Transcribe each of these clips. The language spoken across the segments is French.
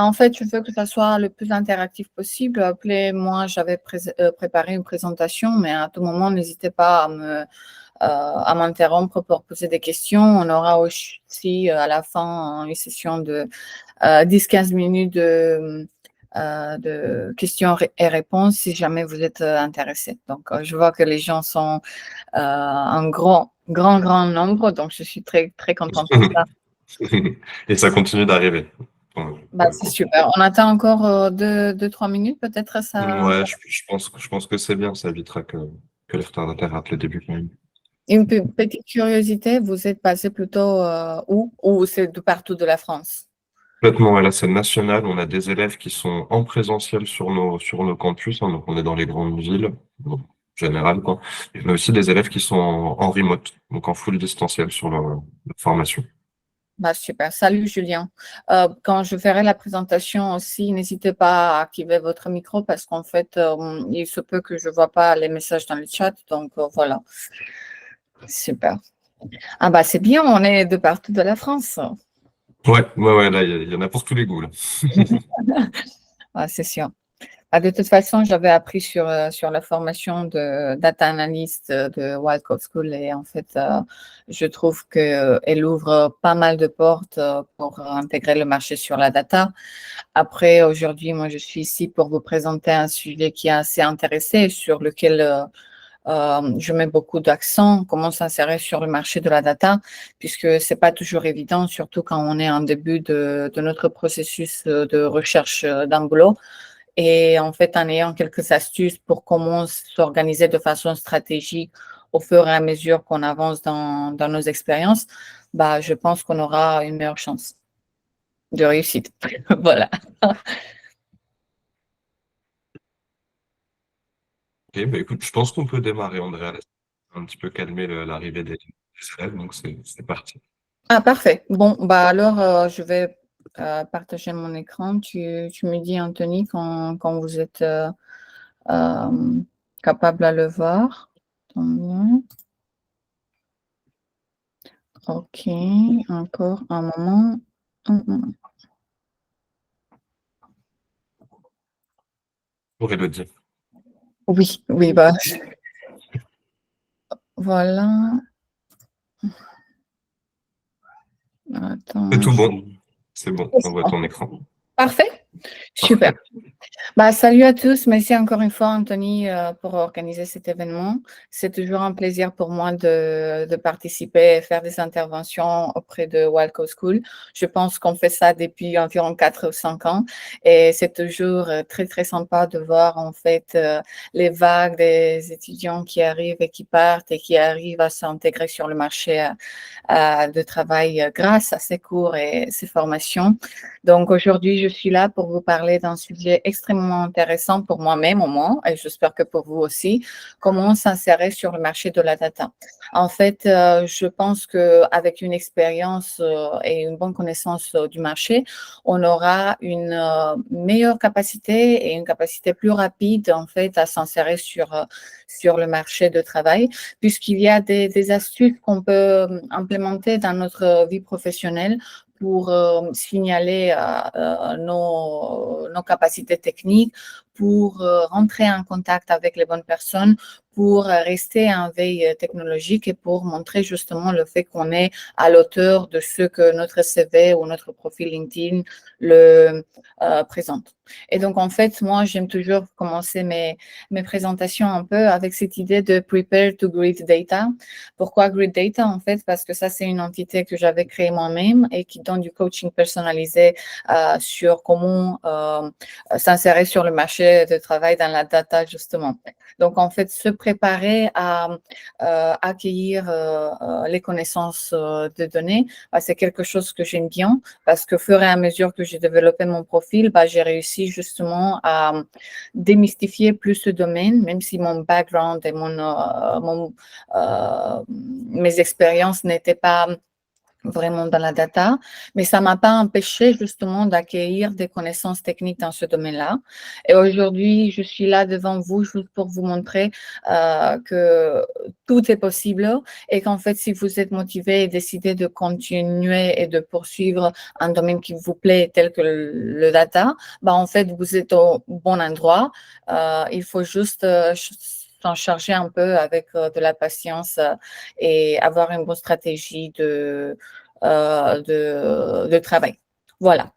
En fait, je veux que ça soit le plus interactif possible. Appelez-moi, j'avais préparé une présentation, mais à tout moment, n'hésitez pas à m'interrompre pour poser des questions. On aura aussi à la fin une session de 10-15 minutes de questions et réponses si jamais vous êtes intéressé. Donc, je vois que les gens sont un grand nombre, donc je suis très, très contente pour ça. Et ça continue d'arriver. C'est super. On attend encore 2-3 minutes, peut-être ça. Ouais, je pense que c'est bien, ça évitera que les retardataires ratent le début quand même. Une petite curiosité, vous êtes basé plutôt où? Ou c'est de partout de la France? Complètement, là, c'est national. On a des élèves qui sont en présentiel sur nos campus, hein, donc on est dans les grandes villes, bon, en général, quoi. Et on a aussi des élèves qui sont en remote, donc en full distanciel sur leur formation. Super. Salut Julien. Quand je ferai la présentation aussi, n'hésitez pas à activer votre micro parce qu'en fait, il se peut que je ne vois pas les messages dans le chat. Donc voilà. Super. C'est bien, on est de partout de la France. Ouais, là, il y en a pour tous les goûts, là. C'est sûr. De toute façon, j'avais appris sur la formation de data analyst de Wildcard School et en fait, je trouve qu'elle ouvre pas mal de portes pour intégrer le marché sur la data. Après, aujourd'hui, moi, je suis ici pour vous présenter un sujet qui est assez intéressé, sur lequel je mets beaucoup d'accent, comment s'insérer sur le marché de la data, puisque c'est pas toujours évident, surtout quand on est en début de notre processus de recherche d'un boulot. Et en fait, en ayant quelques astuces pour comment s'organiser de façon stratégique au fur et à mesure qu'on avance dans nos expériences, je pense qu'on aura une meilleure chance de réussite. Voilà. Ok, écoute, je pense qu'on peut démarrer, Andrea. Là, un petit peu calmer l'arrivée des élèves, donc c'est parti. Parfait. Bon, alors, je vais partager mon écran. Tu me dis, Anthony, quand vous êtes capable à le voir. OK, encore un moment. Pour Elodie. Oui, voilà. Attends. C'est tout bon. C'est bon, on voit ton écran. Parfait. Super. Parfait. Salut à tous. Merci encore une fois, Anthony, pour organiser cet événement. C'est toujours un plaisir pour moi de participer et faire des interventions auprès de Wildcard School. Je pense qu'on fait ça depuis environ 4 ou 5 ans et c'est toujours très, très sympa de voir en fait les vagues des étudiants qui arrivent et qui partent et qui arrivent à s'intégrer sur le marché de travail grâce à ces cours et ces formations. Donc aujourd'hui, je suis là pour vous parler d'un sujet extrêmement intéressant pour moi-même au moins, et j'espère que pour vous aussi, comment s'insérer sur le marché de la data. En fait, je pense qu'avec une expérience et une bonne connaissance du marché, on aura une meilleure capacité et une capacité plus rapide en fait à s'insérer sur le marché de travail, puisqu'il y a des astuces qu'on peut implémenter dans notre vie professionnelle pour signaler nos capacités techniques, pour rentrer en contact avec les bonnes personnes, pour rester en veille technologique et pour montrer justement le fait qu'on est à l'auteur de ce que notre CV ou notre profil LinkedIn le présente. Et donc, en fait, moi, j'aime toujours commencer mes présentations un peu avec cette idée de prepare to grid data. Pourquoi grid data? En fait, parce que ça, c'est une entité que j'avais créée moi-même et qui donne du coaching personnalisé sur comment s'insérer sur le marché de travail dans la data, justement. Donc, en fait, se préparer à accueillir les connaissances de données, c'est quelque chose que j'aime bien parce que, au fur et à mesure que j'ai développé mon profil, j'ai réussi justement à démystifier plus ce domaine, même si mon background et mes expériences n'étaient pas vraiment dans la data, mais ça m'a pas empêché justement d'acquérir des connaissances techniques dans ce domaine-là. Et aujourd'hui, je suis là devant vous juste pour vous montrer que tout est possible et qu'en fait, si vous êtes motivé et décidez de continuer et de poursuivre un domaine qui vous plaît tel que le data, bah en fait, vous êtes au bon endroit. Il faut juste s'en charger un peu avec de la patience et avoir une bonne stratégie de travail. Voilà.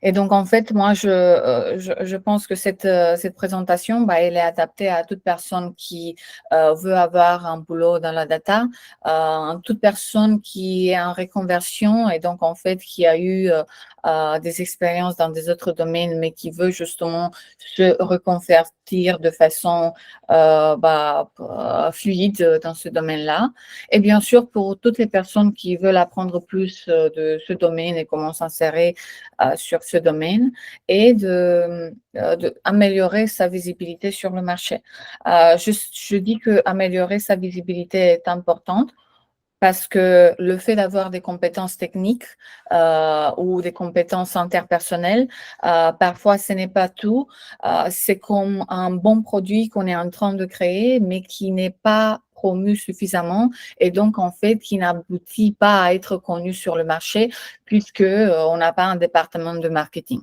Et donc, en fait, moi, je pense que cette présentation, bah, elle est adaptée à toute personne qui veut avoir un boulot dans la data, toute personne qui est en reconversion et donc, en fait, qui a eu des expériences dans des autres domaines, mais qui veut justement se reconvertir de façon fluide dans ce domaine-là. Et bien sûr, pour toutes les personnes qui veulent apprendre plus de ce domaine et comment s'insérer sur ce domaine et d'améliorer sa visibilité sur le marché. Je dis que améliorer sa visibilité est importante parce que le fait d'avoir des compétences techniques ou des compétences interpersonnelles, parfois ce n'est pas tout. C'est comme un bon produit qu'on est en train de créer, mais qui n'est pas promu suffisamment et donc en fait qui n'aboutit pas à être connu sur le marché puisque on n'a pas un département de marketing.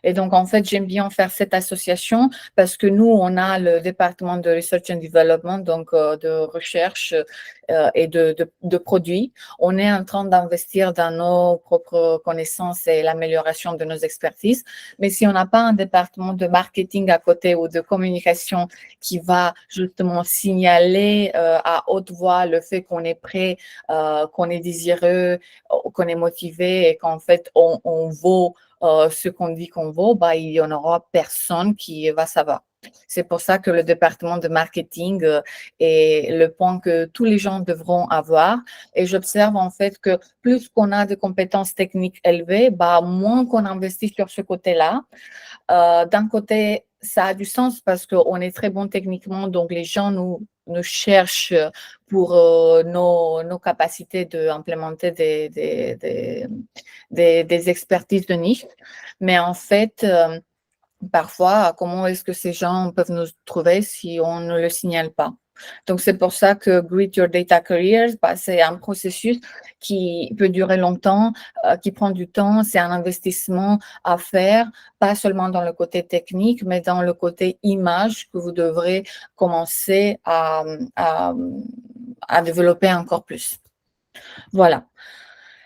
Et donc en fait j'aime bien faire cette association parce que nous on a le département de research and development, donc de recherche et de produits. On est en train d'investir dans nos propres connaissances et l'amélioration de nos expertises. Mais si on n'a pas un département de marketing à côté ou de communication qui va justement signaler à haute voix le fait qu'on est prêt, qu'on est désireux, qu'on est motivé et qu'en fait, on vaut ce qu'on dit qu'on vaut, bah, il n'y en aura personne qui va savoir. C'est pour ça que le département de marketing est le point que tous les gens devront avoir. Et j'observe en fait que plus qu'on a de compétences techniques élevées, bah, moins qu'on investit sur ce côté-là. D'un côté, ça a du sens parce qu'on est très bon techniquement, donc les gens nous cherchent pour nos capacités d'implémenter des expertises de niche. Mais en fait, parfois, comment est-ce que ces gens peuvent nous trouver si on ne le signale pas? Donc, c'est pour ça que Grit Your Data Careers, bah, c'est un processus qui peut durer longtemps, qui prend du temps. C'est un investissement à faire, pas seulement dans le côté technique, mais dans le côté image que vous devrez commencer à développer encore plus. Voilà.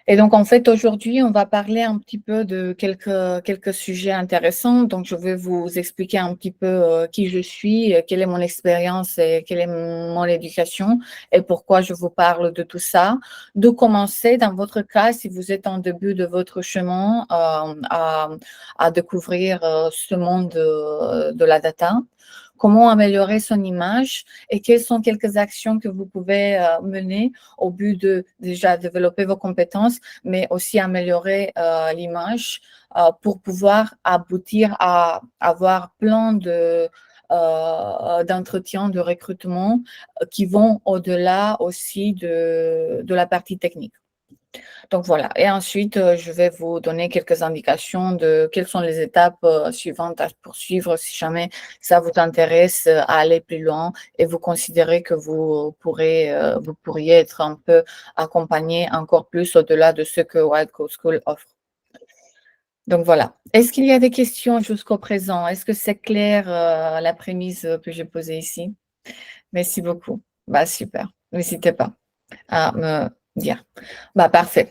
Et donc, en fait, aujourd'hui, on va parler un petit peu de quelques sujets intéressants. Donc, je vais vous expliquer un petit peu qui je suis, quelle est mon expérience et quelle est mon éducation et pourquoi je vous parle de tout ça. De commencer, dans votre cas, si vous êtes en début de votre chemin à découvrir ce monde de la data. Comment améliorer son image et quelles sont quelques actions que vous pouvez mener au but de déjà développer vos compétences, mais aussi améliorer l'image pour pouvoir aboutir à avoir plein d'entretiens, de recrutement qui vont au-delà aussi de la partie technique. Donc voilà. Et ensuite, je vais vous donner quelques indications de quelles sont les étapes suivantes à poursuivre si jamais ça vous intéresse à aller plus loin et vous considérez que vous pourriez être un peu accompagné encore plus au-delà de ce que Wild Code School offre. Donc voilà. Est-ce qu'il y a des questions jusqu'au présent? Est-ce que c'est clair la prémisse que j'ai posée ici? Merci beaucoup. Bah super. N'hésitez pas à me dire. Bah parfait.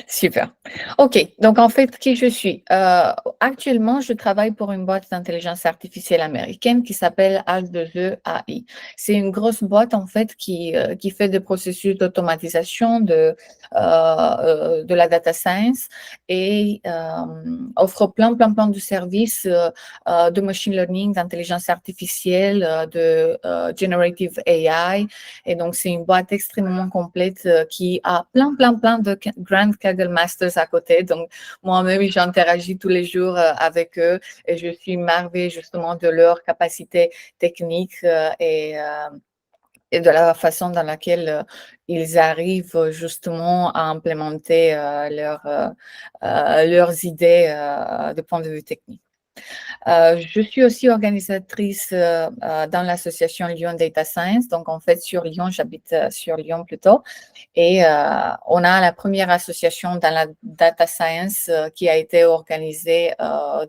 Super. OK. Donc, en fait, qui je suis? Actuellement, je travaille pour une boîte d'intelligence artificielle américaine qui s'appelle H2E AI. C'est une grosse boîte, en fait, qui fait des processus d'automatisation de la data science et offre plein de services de machine learning, d'intelligence artificielle, de generative AI. Et donc, c'est une boîte extrêmement complète qui a plein de Grand Kaggle Masters à côté. Donc, moi-même, j'interagis tous les jours avec eux et je suis marveillée justement de leur capacité technique et de la façon dans laquelle ils arrivent justement à implémenter leurs idées de point de vue technique. Je suis aussi organisatrice dans l'association Lyon Data Science. Donc, en fait, sur Lyon, j'habite sur Lyon plutôt. Et on a la première association dans la data science qui a été organisée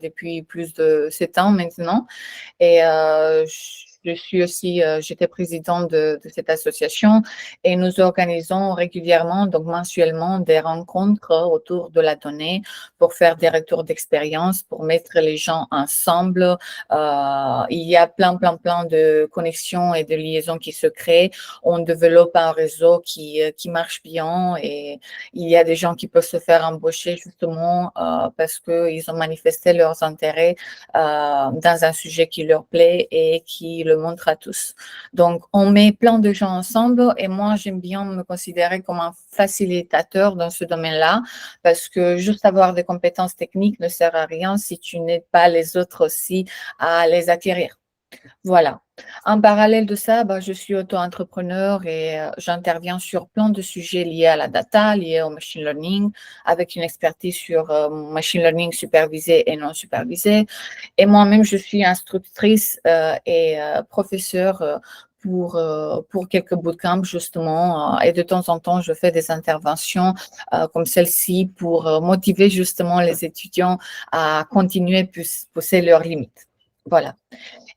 depuis plus de 7 ans maintenant. Et je suis aussi, j'étais présidente de cette association et nous organisons régulièrement, donc mensuellement, des rencontres autour de la donnée pour faire des retours d'expérience, pour mettre les gens ensemble. Il y a plein de connexions et de liaisons qui se créent. On développe un réseau qui marche bien et il y a des gens qui peuvent se faire embaucher justement parce qu'ils ont manifesté leurs intérêts dans un sujet qui leur plaît et qui le montre à tous. Donc, on met plein de gens ensemble et moi, j'aime bien me considérer comme un facilitateur dans ce domaine-là parce que juste avoir des compétences techniques ne sert à rien si tu n'aides pas les autres aussi à les acquérir. Voilà. En parallèle de ça, je suis auto-entrepreneur et j'interviens sur plein de sujets liés à la data, liés au machine learning, avec une expertise sur machine learning supervisé et non supervisé. Et moi-même, je suis instructrice et professeure pour quelques bootcamps, justement. Et de temps en temps, je fais des interventions comme celle-ci pour motiver justement les étudiants à continuer à pousser leurs limites. Voilà.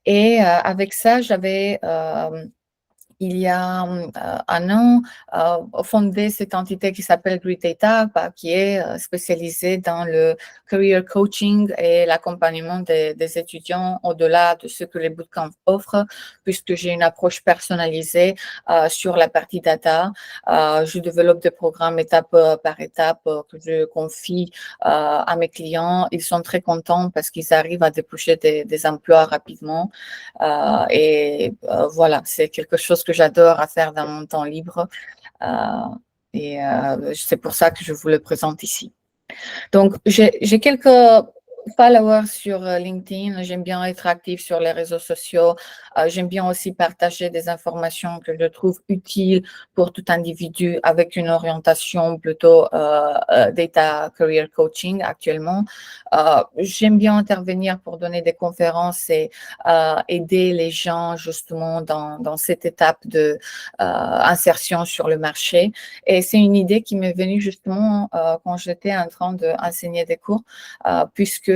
Et avec ça, j'avais, il y a un an, fondé cette entité qui s'appelle Grid Data, qui est spécialisée dans le career coaching et l'accompagnement des étudiants au-delà de ce que les bootcamps offrent, puisque j'ai une approche personnalisée sur la partie data. Je développe des programmes étape par étape que je confie à mes clients. Ils sont très contents parce qu'ils arrivent à déboucher des emplois rapidement. Voilà, c'est quelque chose que j'adore à faire dans mon temps libre. C'est pour ça que je vous le présente ici. Donc, j'ai quelques followers sur LinkedIn. J'aime bien être active sur les réseaux sociaux. J'aime bien aussi partager des informations que je trouve utiles pour tout individu avec une orientation plutôt data career coaching actuellement. J'aime bien intervenir pour donner des conférences et aider les gens justement dans cette étape de insertion sur le marché. Et c'est une idée qui m'est venue justement quand j'étais en train d'enseigner des cours, puisque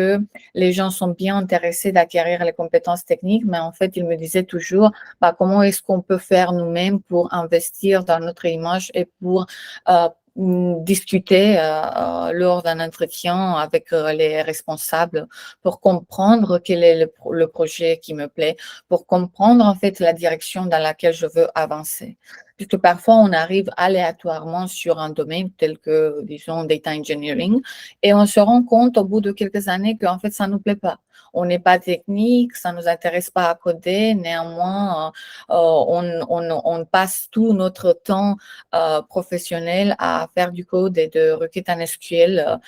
les gens sont bien intéressés d'acquérir les compétences techniques, mais en fait, ils me disaient toujours comment est-ce qu'on peut faire nous-mêmes pour investir dans notre image et pour discuter lors d'un entretien avec les responsables pour comprendre quel est le projet qui me plaît, pour comprendre en fait la direction dans laquelle je veux avancer. Puisque parfois, on arrive aléatoirement sur un domaine tel que, disons, data engineering, et on se rend compte au bout de quelques années qu'en fait, ça ne nous plaît pas. On n'est pas technique, ça ne nous intéresse pas à coder, néanmoins, on passe tout notre temps professionnel à faire du code et de requêtes en SQL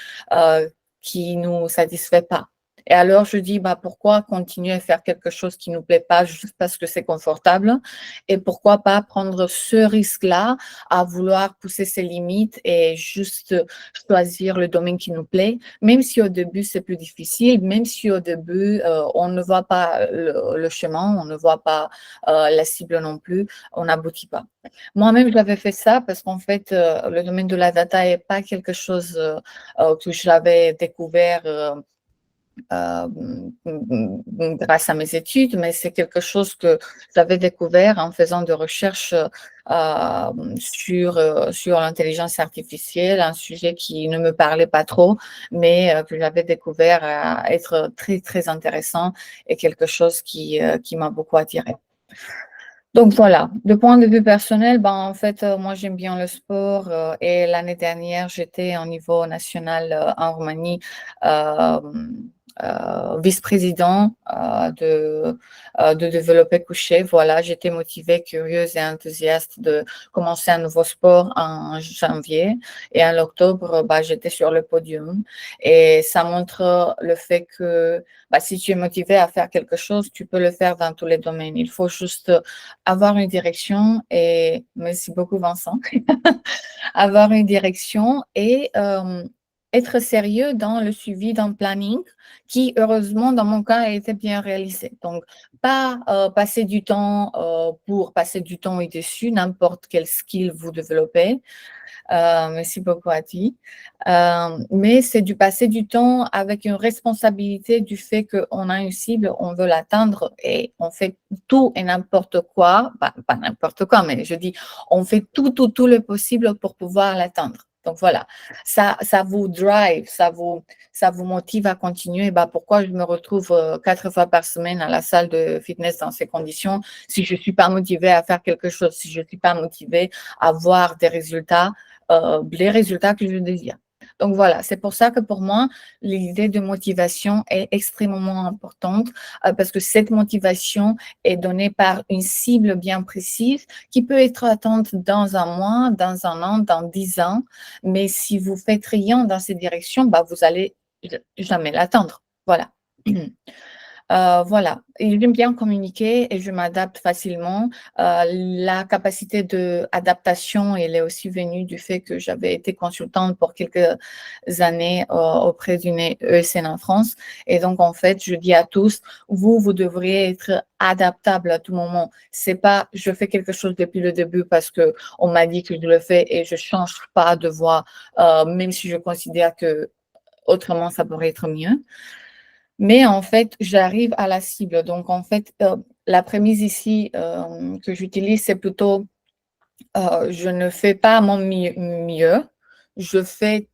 qui ne nous satisfait pas. Et alors, je dis, pourquoi continuer à faire quelque chose qui ne nous plaît pas juste parce que c'est confortable? Et pourquoi pas prendre ce risque-là à vouloir pousser ses limites et juste choisir le domaine qui nous plaît, même si au début, c'est plus difficile, même si au début, on ne voit pas le chemin, on ne voit pas la cible non plus, on n'aboutit pas. Moi-même, j'avais fait ça parce qu'en fait, le domaine de la data n'est pas quelque chose que j'avais découvert grâce à mes études, mais c'est quelque chose que j'avais découvert en faisant des recherches sur l'intelligence artificielle, un sujet qui ne me parlait pas trop, mais que j'avais découvert à être très, très intéressant et quelque chose qui m'a beaucoup attirée. Donc voilà, de point de vue personnel, en fait, moi j'aime bien le sport et l'année dernière, j'étais au niveau national en Roumanie vice-président de développer couché. Voilà, j'étais motivée, curieuse et enthousiaste de commencer un nouveau sport en janvier. Et en octobre, j'étais sur le podium. Et ça montre le fait que si tu es motivé à faire quelque chose, tu peux le faire dans tous les domaines. Il faut juste avoir une direction et merci beaucoup Vincent, avoir une direction et être sérieux dans le suivi d'un planning qui, heureusement, dans mon cas, a été bien réalisé. Donc, pas passer du temps pour passer du temps au-dessus, n'importe quel skill vous développez. Merci beaucoup à ti. Mais c'est du passer du temps avec une responsabilité du fait qu'on a une cible, on veut l'atteindre et on fait tout et n'importe quoi, pas n'importe quoi, mais je dis, on fait tout le possible pour pouvoir l'atteindre. Donc voilà, ça vous drive, ça vous motive à continuer. Pourquoi je me retrouve 4 fois par semaine à la salle de fitness dans ces conditions si je ne suis pas motivée à faire quelque chose, si je ne suis pas motivée à voir des résultats, les résultats que je désire. Donc voilà, c'est pour ça que pour moi, l'idée de motivation est extrêmement importante parce que cette motivation est donnée par une cible bien précise qui peut être atteinte dans un mois, dans un an, dans 10 ans. Mais si vous faites rien dans cette direction, vous allez jamais l'atteindre. Voilà. Voilà, et j'aime bien communiquer et je m'adapte facilement. La capacité d'adaptation, elle est aussi venue du fait que j'avais été consultante pour quelques années auprès d'une ESN en France. Et donc, en fait, je dis à tous, vous devriez être adaptable à tout moment. C'est pas, je fais quelque chose depuis le début parce que on m'a dit que je le fais et je change pas de voie, même si je considère que autrement, ça pourrait être mieux. Mais en fait, j'arrive à la cible. Donc, en fait, la prémisse ici que j'utilise, c'est plutôt je ne fais pas mon mieux, je fais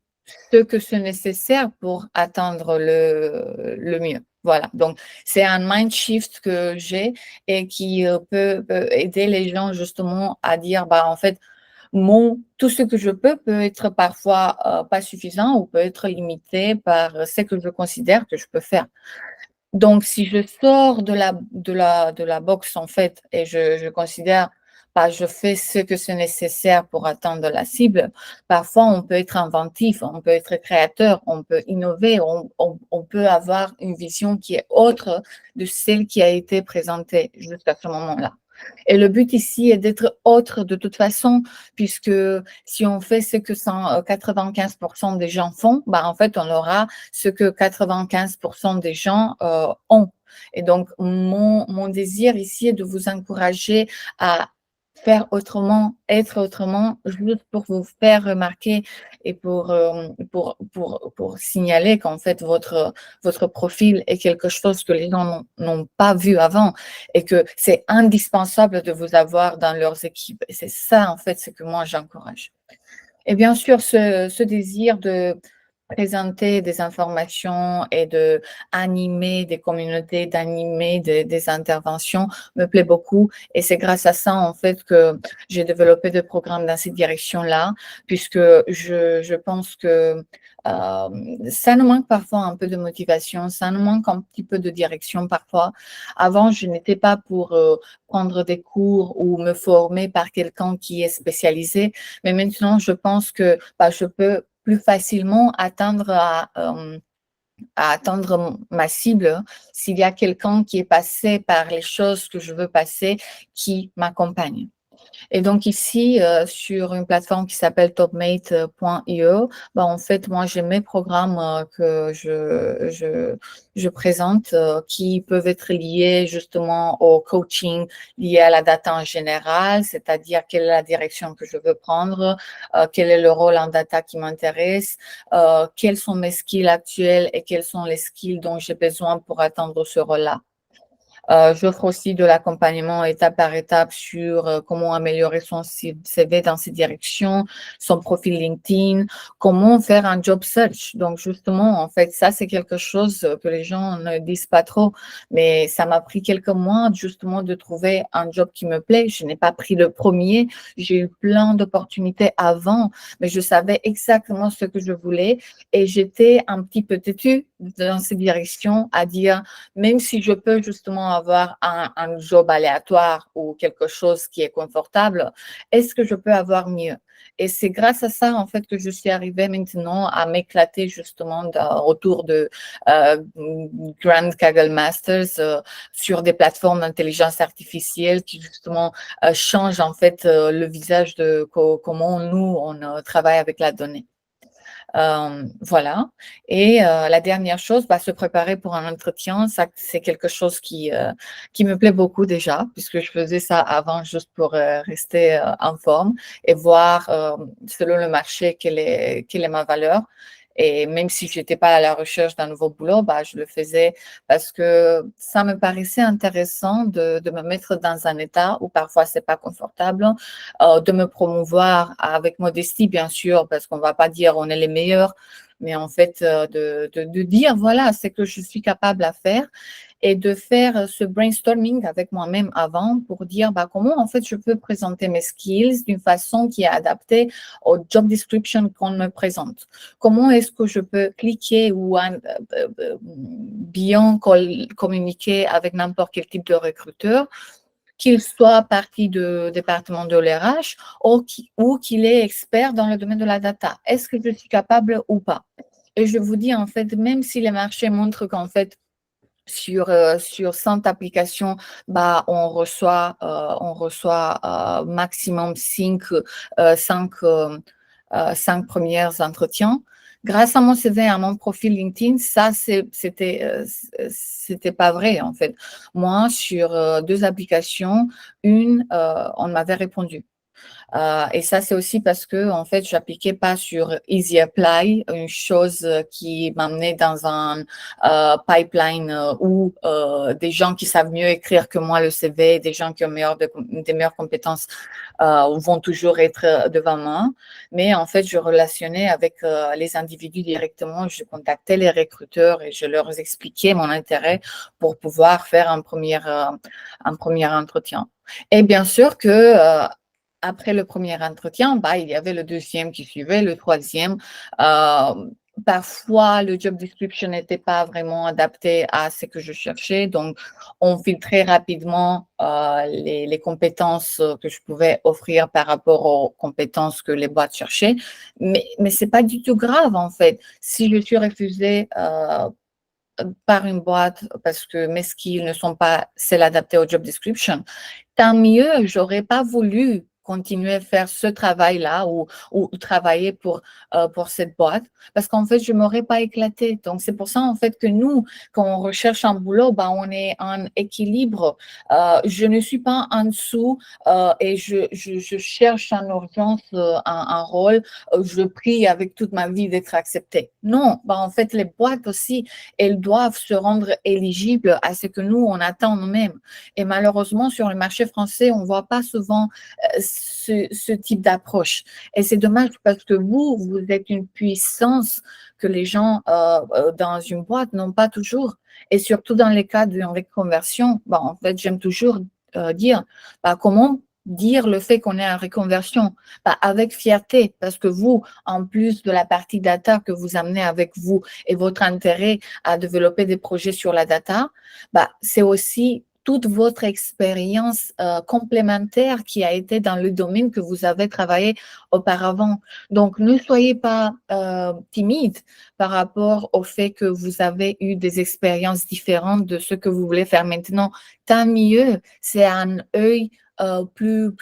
ce que c'est nécessaire pour atteindre le mieux. Voilà, donc c'est un mind shift que j'ai et qui peut aider les gens justement à dire, en fait, tout ce que je peux être parfois pas suffisant ou peut être limité par ce que je considère que je peux faire. Donc, si je sors de la box, en fait, et je considère, je fais ce que c'est nécessaire pour atteindre la cible, parfois, on peut être inventif, on peut être créateur, on peut innover, on peut avoir une vision qui est autre de celle qui a été présentée jusqu'à ce moment-là. Et le but ici est d'être autre de toute façon, puisque si on fait ce que 95% des gens font, en fait, on aura ce que 95% des gens ont. Et donc, mon désir ici est de vous encourager à faire autrement, être autrement, juste pour vous faire remarquer et pour signaler qu'en fait, votre profil est quelque chose que les gens n'ont pas vu avant et que c'est indispensable de vous avoir dans leurs équipes. Et c'est ça, en fait, ce que moi, j'encourage. Et bien sûr, ce désir de présenter des informations et d'animer des communautés, d'animer des interventions me plaît beaucoup. Et c'est grâce à ça, en fait, que j'ai développé des programmes dans cette direction-là, puisque je pense que ça nous manque parfois un peu de motivation, ça nous manque un petit peu de direction parfois. Avant, je n'étais pas pour prendre des cours ou me former par quelqu'un qui est spécialisé, mais maintenant, je pense que je peux plus facilement à atteindre ma cible s'il y a quelqu'un qui est passé par les choses que je veux passer, qui m'accompagne. Et donc ici, sur une plateforme qui s'appelle topmate.io, en fait, moi, j'ai mes programmes que je présente qui peuvent être liés justement au coaching, liés à la data en général, c'est-à-dire quelle est la direction que je veux prendre, quel est le rôle en data qui m'intéresse, quels sont mes skills actuels et quels sont les skills dont j'ai besoin pour atteindre ce rôle-là. J'offre aussi de l'accompagnement étape par étape sur comment améliorer son CV dans ces directions, son profil LinkedIn, comment faire un job search. Donc, justement, en fait, ça, c'est quelque chose que les gens ne disent pas trop, mais ça m'a pris quelques mois, justement, de trouver un job qui me plaît. Je n'ai pas pris le premier. J'ai eu plein d'opportunités avant, mais je savais exactement ce que je voulais et j'étais un petit peu têtue dans ces directions à dire, même si je peux justement avoir un job aléatoire ou quelque chose qui est confortable, est-ce que je peux avoir mieux? Et c'est grâce à ça, en fait, que je suis arrivée maintenant à m'éclater justement autour de Grand Kaggle Masters sur des plateformes d'intelligence artificielle qui justement changent en fait le visage de comment nous, on travaille avec la donnée. Voilà. Et la dernière chose, bah, se préparer pour un entretien, ça, c'est quelque chose qui me plaît beaucoup déjà, puisque je faisais ça avant juste pour rester en forme et voir selon le marché quelle est ma valeur. Et même si je n'étais pas à la recherche d'un nouveau boulot, bah, je le faisais parce que ça me paraissait intéressant de me mettre dans un état où parfois c'est pas confortable, de me promouvoir avec modestie, bien sûr, parce qu'on ne va pas dire on est les meilleurs, mais en fait, de dire voilà, c'est que je suis capable à faire et de faire ce brainstorming avec moi-même avant pour dire bah, comment en fait je peux présenter mes skills d'une façon qui est adaptée au job description qu'on me présente. Comment est-ce que je peux cliquer ou bien communiquer avec n'importe quel type de recruteur, qu'il soit partie du département de l'RH ou qu'il est expert dans le domaine de la data. Est-ce que je suis capable ou pas? Et je vous dis, en fait, même si les marchés montrent qu'en fait, sur 100 applications, bah, on reçoit maximum 5 premiers entretiens. Grâce à mon CV, à mon profil LinkedIn, ça, c'était pas vrai, en fait. Moi, sur 2 applications, une, on m'avait répondu. Et ça, c'est aussi parce que, en fait, j'appliquais pas sur Easy Apply, une chose qui m'amenait dans un pipeline où des gens qui savent mieux écrire que moi le CV, des gens qui ont des meilleures compétences vont toujours être devant moi. Mais en fait, je relationnais avec les individus directement. Je contactais les recruteurs et je leur expliquais mon intérêt pour pouvoir faire un premier entretien. Et bien sûr que après le premier entretien, bah, il y avait le deuxième qui suivait, le troisième. Parfois, le job description n'était pas vraiment adapté à ce que je cherchais. Donc, on filtrait rapidement les compétences que je pouvais offrir par rapport aux compétences que les boîtes cherchaient. Mais ce n'est pas du tout grave, en fait. Si je suis refusée par une boîte parce que mes skills ne sont pas celles adaptées au job description, tant mieux, j'aurais pas voulu continuer à faire ce travail-là ou travailler pour cette boîte parce qu'en fait, je m'aurais pas éclatée. Donc, c'est pour ça, en fait, que nous, quand on recherche un boulot, bah, on est en équilibre. Je ne suis pas en dessous et je cherche en urgence un rôle. Je prie avec toute ma vie d'être acceptée. Non, bah, en fait, les boîtes aussi, elles doivent se rendre éligibles à ce que nous, on attend nous-mêmes. Et malheureusement, sur le marché français, on ne voit pas souvent ce type d'approche. Et c'est dommage parce que vous êtes une puissance que les gens dans une boîte n'ont pas toujours. Et surtout dans les cas d'une reconversion, bah, en fait, j'aime toujours dire bah, comment dire le fait qu'on est en reconversion bah, avec fierté, parce que vous, en plus de la partie data que vous amenez avec vous et votre intérêt à développer des projets sur la data, bah, c'est aussi toute votre expérience complémentaire qui a été dans le domaine que vous avez travaillé auparavant. Donc, ne soyez pas timide par rapport au fait que vous avez eu des expériences différentes de ce que vous voulez faire maintenant. Tant mieux, c'est un œil plus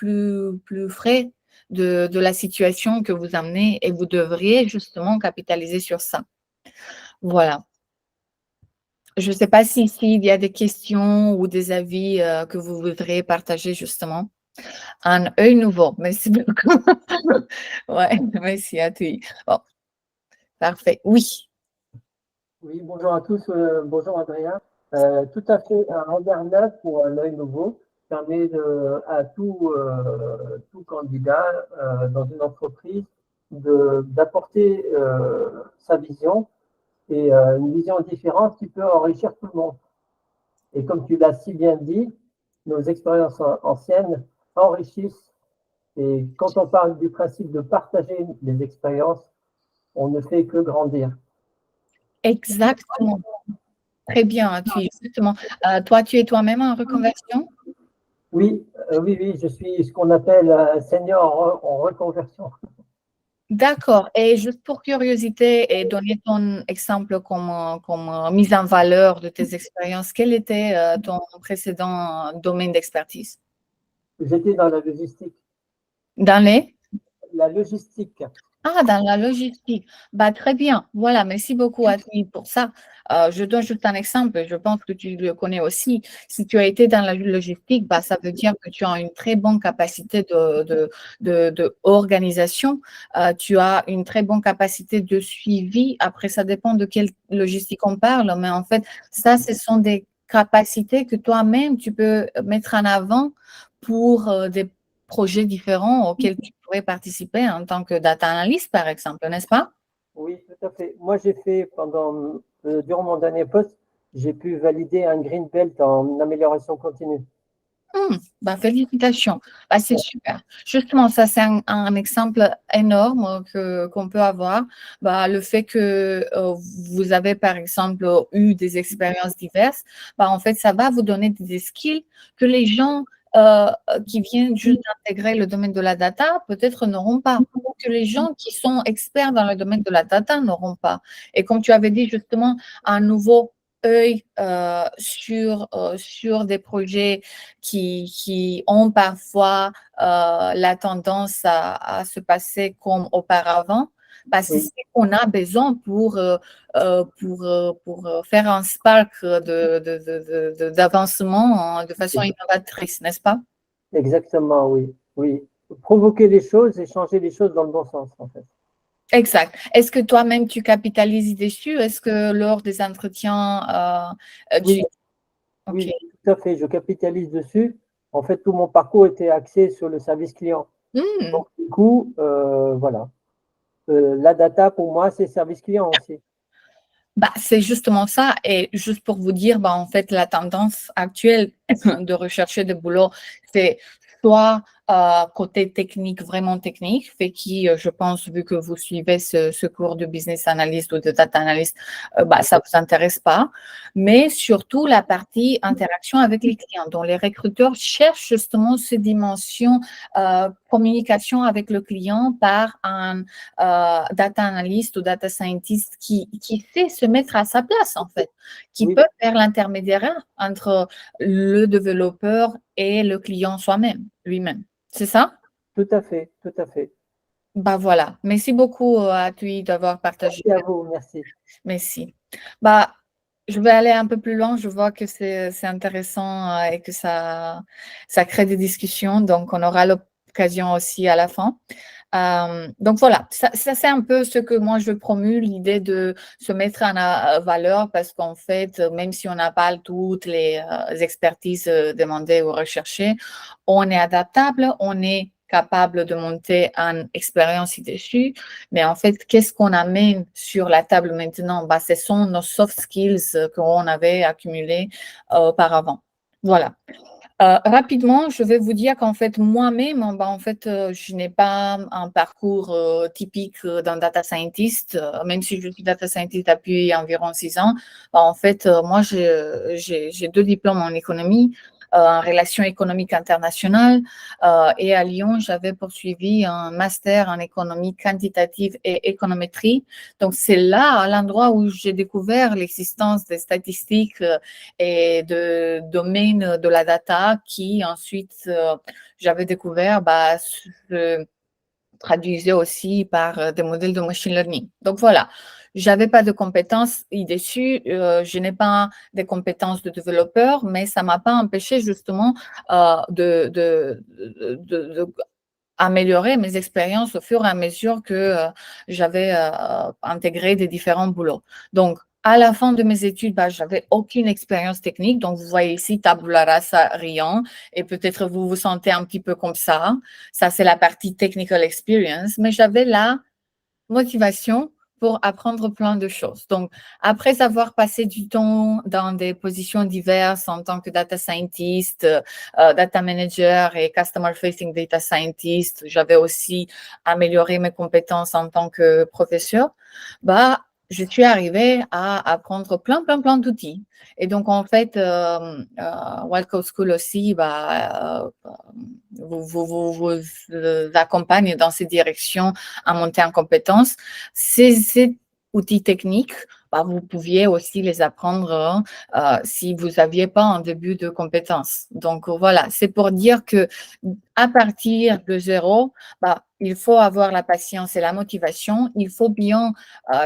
frais de la situation que vous amenez et vous devriez justement capitaliser sur ça. Voilà. Je ne sais pas s'il y a des questions ou des avis que vous voudriez partager justement. Un œil nouveau. Merci beaucoup. Ouais, merci à toi. Bon, parfait. Oui. Oui, bonjour à tous. Bonjour Andrea. Tout à fait, un regard neuf pour un œil nouveau permet à tout candidat dans une entreprise d'apporter sa vision et une vision différente qui peut enrichir tout le monde. Et comme tu l'as si bien dit, nos expériences anciennes enrichissent. Et quand on parle du principe de partager les expériences, on ne fait que grandir. Exactement. Très bien, justement. Toi, tu es toi-même en reconversion? Oui, oui, je suis ce qu'on appelle senior en reconversion. D'accord. Et juste pour curiosité et donner ton exemple comme mise en valeur de tes expériences, quel était ton précédent domaine d'expertise? J'étais dans la logistique. Dans les? La logistique. Ah, dans la logistique. Bah, très bien. Voilà, merci beaucoup, Atli, pour ça. Je donne juste un exemple. Je pense que tu le connais aussi. Si tu as été dans la logistique, bah, ça veut dire que tu as une très bonne capacité de organisation. Tu as une très bonne capacité de suivi. Après, ça dépend de quelle logistique on parle. Mais en fait, ça, ce sont des capacités que toi-même, tu peux mettre en avant pour des projets différents auxquels tu pourrais participer en tant que data analyst, par exemple, n'est-ce pas? Oui, tout à fait. Moi, j'ai fait durant mon dernier poste, j'ai pu valider un green belt en amélioration continue. Bah, félicitations. Bah, c'est super. Justement, ça, c'est un exemple énorme qu'on peut avoir. Bah, le fait que vous avez, par exemple, eu des expériences diverses, bah, en fait, ça va vous donner des skills que les gens qui viennent juste d'intégrer le domaine de la data, peut-être n'auront pas, ou que les gens qui sont experts dans le domaine de la data n'auront pas. Et comme tu avais dit, justement, un nouveau œil sur des projets qui ont parfois la tendance à se passer comme auparavant, parce que Oui, c'est ce qu'on a besoin pour faire un spark d'avancement de façon innovatrice, n'est-ce pas? exactement, oui. Oui. Provoquer les choses et changer les choses dans le bon sens, en fait. Exact. Est-ce que toi-même, tu capitalises dessus? Est-ce que lors des entretiens, Oui, OK. oui, tout à fait. Je capitalise dessus. En fait, tout mon parcours était axé sur le service client. Hmm. Donc, du coup, voilà. La data, pour moi, c'est service client aussi. Bah, c'est justement ça. Et juste pour vous dire, bah, en fait, la tendance actuelle de rechercher de boulot, c'est soit côté technique, vraiment technique, fait qui, je pense, vu que vous suivez ce cours de business analyst ou de data analyst, bah, ça vous intéresse pas. Mais surtout la partie interaction avec les clients, dont les recruteurs cherchent justement ces dimensions communication avec le client par un data analyst ou data scientist qui sait se mettre à sa place, en fait, qui Oui, peut faire l'intermédiaire entre le développeur et le client soi-même, lui-même. C'est ça? tout à fait, tout à fait. Bah voilà. Merci beaucoup à toi d'avoir partagé. Merci à vous, merci. Merci. Bah, je vais aller un peu plus loin. Je vois que c'est intéressant et que ça crée des discussions. Donc, on aura l'occasion aussi à la fin. Donc voilà, ça c'est un peu ce que moi je promue, l'idée de se mettre en valeur parce qu'en fait, même si on n'a pas toutes les expertises demandées ou recherchées, on est adaptable, on est capable de monter une expérience dessus. Mais en fait, qu'est-ce qu'on amène sur la table maintenant? Bah, ce sont nos soft skills qu'on avait accumulés auparavant. Voilà. Rapidement, je vais vous dire qu'en fait, moi-même, bah, en fait, je n'ai pas un parcours typique d'un data scientist, même si je suis data scientist depuis environ 6 ans. Bah, en fait, moi, j'ai 2 diplômes en économie, en relations économiques internationales, et à Lyon, j'avais poursuivi un master en économie quantitative et économétrie. Donc, c'est là, à l'endroit où j'ai découvert l'existence des statistiques et de domaine de la data qui ensuite j'avais découvert se traduisait aussi par des modèles de machine learning. Donc voilà, j'avais pas de compétences dessus, je n'ai pas des compétences de développeur, mais ça m'a pas empêché justement de améliorer mes expériences au fur et à mesure que j'avais intégré des différents boulots. Donc, À la fin de mes études, bah, j'avais aucune expérience technique. Donc, vous voyez ici, tabula rasa, riant. Et peut-être vous vous sentez un petit peu comme ça. Ça, c'est la partie technical experience. Mais j'avais la motivation pour apprendre plein de choses. Donc, après avoir passé du temps dans des positions diverses en tant que data scientist, data manager et customer facing data scientist, j'avais aussi amélioré mes compétences en tant que professeur. Bah, je suis arrivée à apprendre plein d'outils. Et donc, en fait, Wild Code School aussi, vous accompagne dans ces directions à monter en compétences. Ces outils techniques, bah, vous pouviez aussi les apprendre si vous n'aviez pas un début de compétences. Donc, voilà, c'est pour dire que à partir de zéro, bah, il faut avoir la patience et la motivation. Il faut bien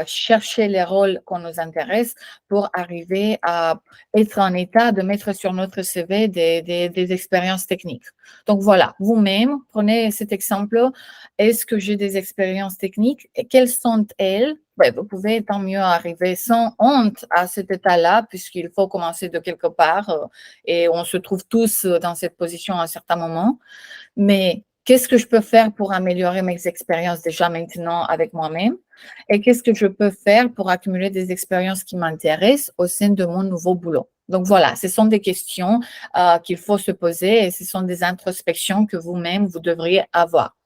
chercher les rôles qu'on nous intéresse pour arriver à être en état de mettre sur notre CV des expériences techniques. Donc voilà, vous-même, prenez cet exemple. Est-ce que j'ai des expériences techniques et quelles sont-elles? Ben, vous pouvez tant mieux arriver sans honte à cet état-là, puisqu'il faut commencer de quelque part et on se trouve tous dans cette position à un certain moment. Mais qu'est-ce que je peux faire pour améliorer mes expériences déjà maintenant avec moi-même? Et qu'est-ce que je peux faire pour accumuler des expériences qui m'intéressent au sein de mon nouveau boulot? Donc voilà, ce sont des questions qu'il faut se poser et ce sont des introspections que vous-même, vous devriez avoir.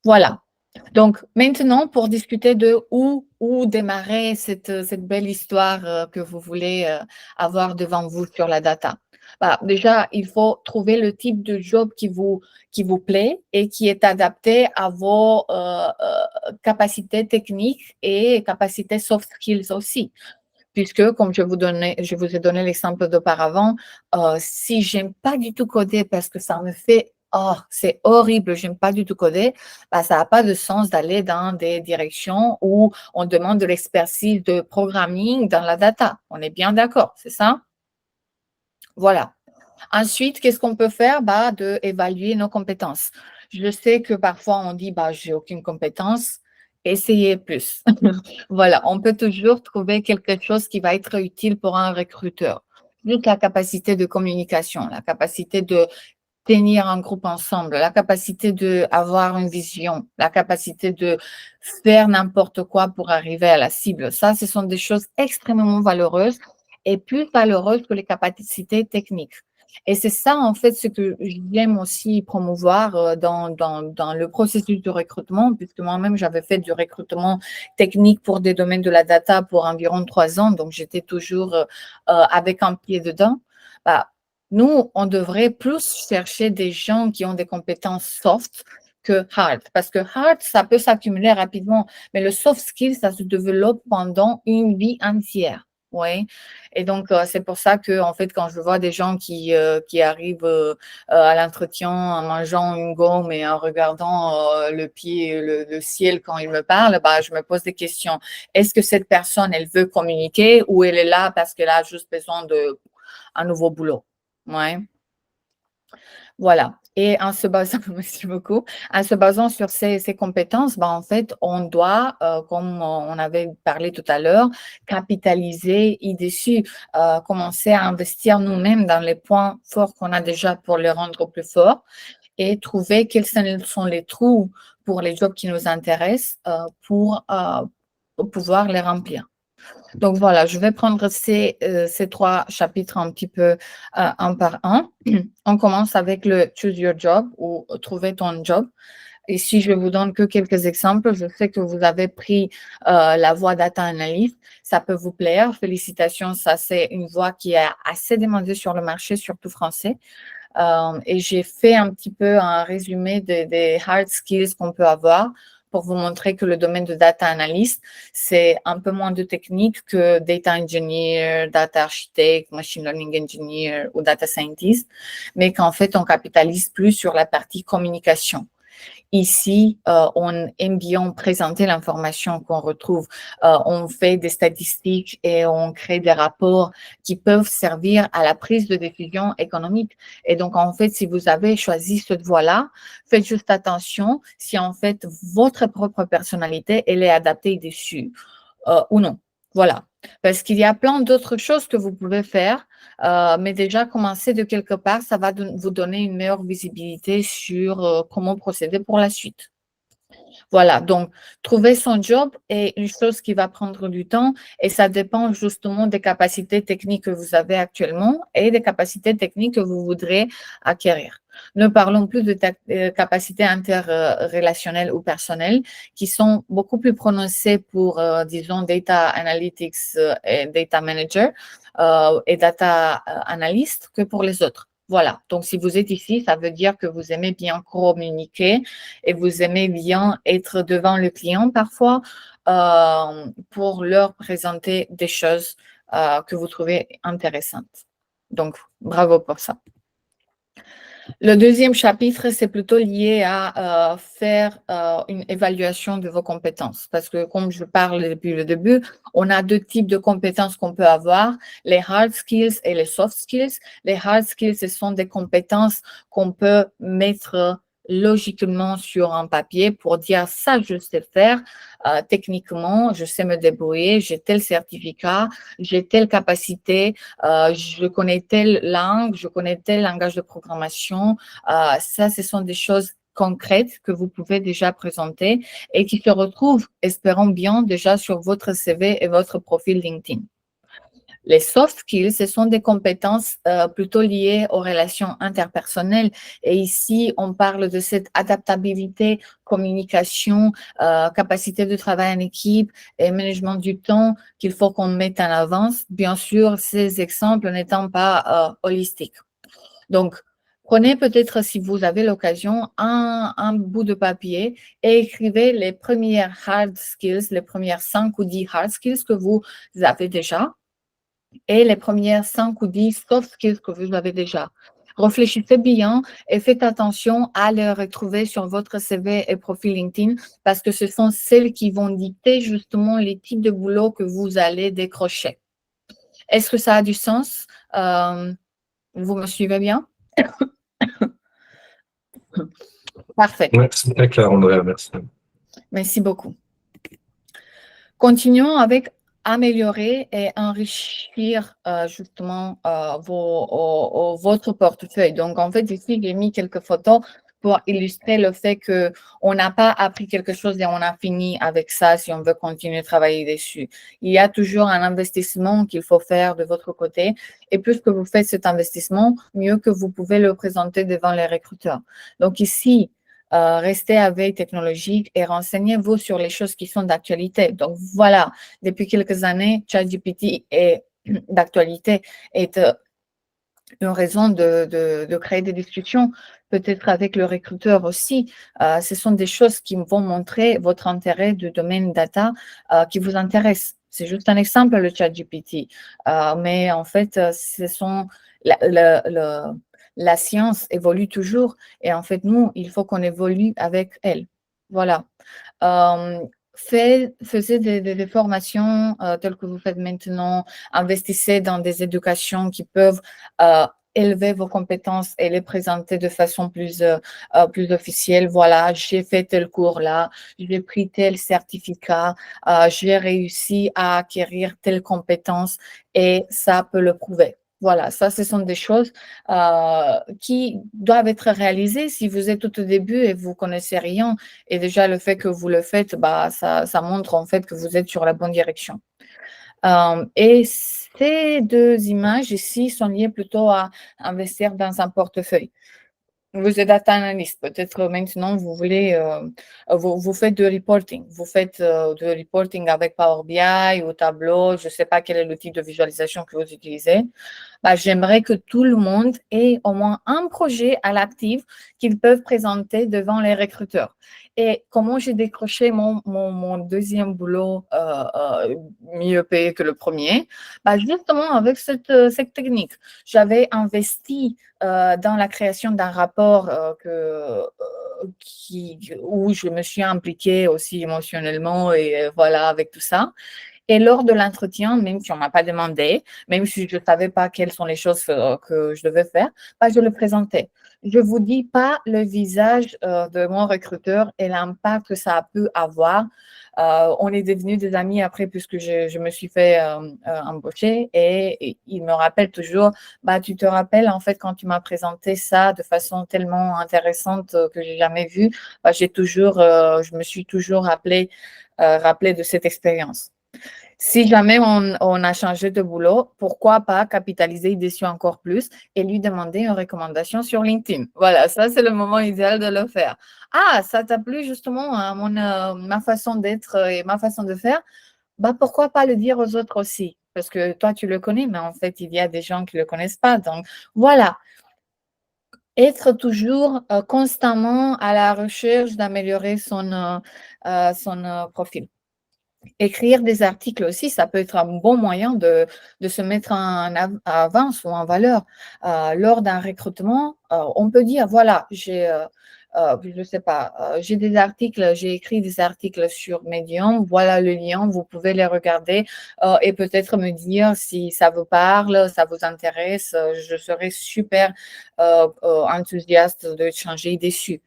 Voilà. Donc maintenant, pour discuter de où démarrer cette belle histoire que vous voulez avoir devant vous sur la data. Bah, déjà, il faut trouver le type de job qui vous plaît et qui est adapté à vos capacités techniques et capacités soft skills aussi. Puisque, comme je vous ai donné l'exemple d'auparavant, si j'aime pas du tout coder parce que ça me fait oh, c'est horrible, j'aime pas du tout coder, bah, ça n'a pas de sens d'aller dans des directions où on demande de l'expertise de programming dans la data. On est bien d'accord, c'est ça? Voilà. Ensuite, qu'est-ce qu'on peut faire? Bah, d'évaluer nos compétences. Je sais que parfois on dit, bah, j'ai aucune compétence. Essayez plus. Voilà, on peut toujours trouver quelque chose qui va être utile pour un recruteur. Juste la capacité de communication, la capacité de tenir un groupe ensemble, la capacité d'avoir une vision, la capacité de faire n'importe quoi pour arriver à la cible. Ça, ce sont des choses extrêmement valeureuses et plus valeureuses que les capacités techniques. Et c'est ça, en fait, ce que j'aime aussi promouvoir dans le processus de recrutement, puisque moi-même, j'avais fait du recrutement technique pour des domaines de la data pour environ 3 ans, donc j'étais toujours avec un pied dedans. Bah, nous, on devrait plus chercher des gens qui ont des compétences soft que hard, parce que hard, ça peut s'accumuler rapidement, mais le soft skill, ça se développe pendant une vie entière. Oui. Et donc, c'est pour ça que, en fait, quand je vois des gens qui arrivent à l'entretien en mangeant une gomme et en regardant le ciel quand ils me parlent, bah, je me pose des questions. Est-ce que cette personne, elle veut communiquer ou elle est là parce qu'elle a juste besoin d'un nouveau boulot? Ouais. Voilà. Et en se basant, merci beaucoup, en se basant sur ces compétences, ben, en fait, on doit, comme on avait parlé tout à l'heure, capitaliser dessus, commencer à investir nous-mêmes dans les points forts qu'on a déjà pour les rendre plus forts et trouver quels sont les trous pour les jobs qui nous intéressent pour pouvoir les remplir. Donc voilà, je vais prendre ces 3 chapitres un petit peu un par un. On commence avec le Choose Your Job ou Trouver ton job. Ici, je vous donne que quelques exemples. Je sais que vous avez pris la voie data analyst. Ça peut vous plaire. Félicitations, ça c'est une voie qui est assez demandée sur le marché, surtout français. Et j'ai fait un petit peu un résumé des hard skills qu'on peut avoir pour vous montrer que le domaine de data analyst, c'est un peu moins de technique que data engineer, data architect, machine learning engineer ou data scientist, mais qu'en fait, on capitalise plus sur la partie communication. Ici, on aime bien présenter l'information qu'on retrouve. On fait des statistiques et on crée des rapports qui peuvent servir à la prise de décision économique. Et donc, en fait, si vous avez choisi cette voie-là, faites juste attention si en fait votre propre personnalité, elle est adaptée dessus ou non. Voilà. Parce qu'il y a plein d'autres choses que vous pouvez faire, mais déjà commencer de quelque part, ça va vous donner une meilleure visibilité sur comment procéder pour la suite. Voilà, donc trouver son job est une chose qui va prendre du temps et ça dépend justement des capacités techniques que vous avez actuellement et des capacités techniques que vous voudrez acquérir. Ne parlons plus de capacités interrelationnelles ou personnelles qui sont beaucoup plus prononcées pour, disons, data analytics et data manager et data analyst que pour les autres. Voilà, donc si vous êtes ici, ça veut dire que vous aimez bien communiquer et vous aimez bien être devant le client parfois pour leur présenter des choses que vous trouvez intéressantes. Donc, bravo pour ça. Le deuxième chapitre, c'est plutôt lié à faire une évaluation de vos compétences. Parce que comme je parle depuis le début, on a deux types de compétences qu'on peut avoir, les hard skills et les soft skills. Les hard skills, ce sont des compétences qu'on peut mettre logiquement sur un papier pour dire ça, je sais faire. Techniquement, je sais me débrouiller, j'ai tel certificat, j'ai telle capacité, je connais telle langue, je connais tel langage de programmation. Ça, ce sont des choses concrètes que vous pouvez déjà présenter et qui se retrouvent, espérons bien, déjà sur votre CV et votre profil LinkedIn. Les soft skills, ce sont des compétences plutôt liées aux relations interpersonnelles. Et ici, on parle de cette adaptabilité, communication, capacité de travail en équipe et management du temps qu'il faut qu'on mette en avance. Bien sûr, ces exemples n'étant pas holistiques. Donc, prenez peut-être, si vous avez l'occasion, un bout de papier et écrivez les premières hard skills, les premières 5 ou 10 hard skills que vous avez déjà et les premières 5 ou 10 soft skills que vous avez déjà. Réfléchissez bien et faites attention à les retrouver sur votre CV et profil LinkedIn parce que ce sont celles qui vont dicter justement les types de boulot que vous allez décrocher. Est-ce que ça a du sens? Vous me suivez bien? Parfait. Oui, c'est très clair, Andrea, merci. Merci beaucoup. Continuons avec améliorer et enrichir justement votre portefeuille. Donc, en fait, ici, j'ai mis quelques photos pour illustrer le fait qu'on n'a pas appris quelque chose et on a fini avec ça si on veut continuer de travailler dessus. Il y a toujours un investissement qu'il faut faire de votre côté et plus que vous faites cet investissement, mieux que vous pouvez le présenter devant les recruteurs. Donc, ici, restez à veille technologique et renseignez-vous sur les choses qui sont d'actualité. Donc, voilà, depuis quelques années, ChatGPT est d'actualité, est une raison de créer des discussions, peut-être avec le recruteur aussi. Ce sont des choses qui vont montrer votre intérêt du domaine data qui vous intéresse. C'est juste un exemple, le ChatGPT. Mais en fait, ce sont la science évolue toujours et en fait, nous, il faut qu'on évolue avec elle. Voilà. Faisez des formations telles que vous faites maintenant, investissez dans des éducations qui peuvent élever vos compétences et les présenter de façon plus officielle. Voilà, j'ai fait tel cours là, j'ai pris tel certificat, j'ai réussi à acquérir telle compétence et ça peut le prouver. Voilà, ça, ce sont des choses qui doivent être réalisées si vous êtes tout au début et vous ne connaissez rien. Et déjà, le fait que vous le faites, bah, ça montre en fait que vous êtes sur la bonne direction. Et ces deux images ici sont liées plutôt à investir dans un portefeuille. Vous êtes data analyst, peut-être maintenant vous voulez, vous faites du reporting, vous faites du reporting avec Power BI ou Tableau, je ne sais pas quel est l'outil de visualisation que vous utilisez. Bah, j'aimerais que tout le monde ait au moins un projet à l'actif qu'ils peuvent présenter devant les recruteurs. Et comment j'ai décroché mon deuxième boulot mieux payé que le premier? Bah, justement avec cette technique. J'avais investi dans la création d'un rapport où je me suis impliquée aussi émotionnellement et voilà avec tout ça. Et lors de l'entretien, même si on ne m'a pas demandé, même si je ne savais pas quelles sont les choses que je devais faire, bah, je le présentais. Je ne vous dis pas le visage de mon recruteur et l'impact que ça a pu avoir. On est devenus des amis après puisque je me suis fait embaucher et il me rappelle toujours, bah, tu te rappelles en fait quand tu m'as présenté ça de façon tellement intéressante que j'ai jamais vue, bah, je me suis toujours rappelé de cette expérience. Si jamais on a changé de boulot, pourquoi pas capitaliser dessus encore plus et lui demander une recommandation sur LinkedIn. Voilà, ça, c'est le moment idéal de le faire. Ah, ça t'a plu justement à ma façon d'être et ma façon de faire? Bah, pourquoi pas le dire aux autres aussi? Parce que toi, tu le connais, mais en fait, il y a des gens qui ne le connaissent pas. Donc, voilà, être toujours constamment à la recherche d'améliorer son profil. Écrire des articles aussi, ça peut être un bon moyen de se mettre en avance ou en valeur. Lors d'un recrutement, on peut dire, voilà, je sais pas, j'ai écrit des articles sur Medium, voilà le lien, vous pouvez les regarder et peut-être me dire si ça vous parle, ça vous intéresse. Je serais super enthousiaste de changer dessus.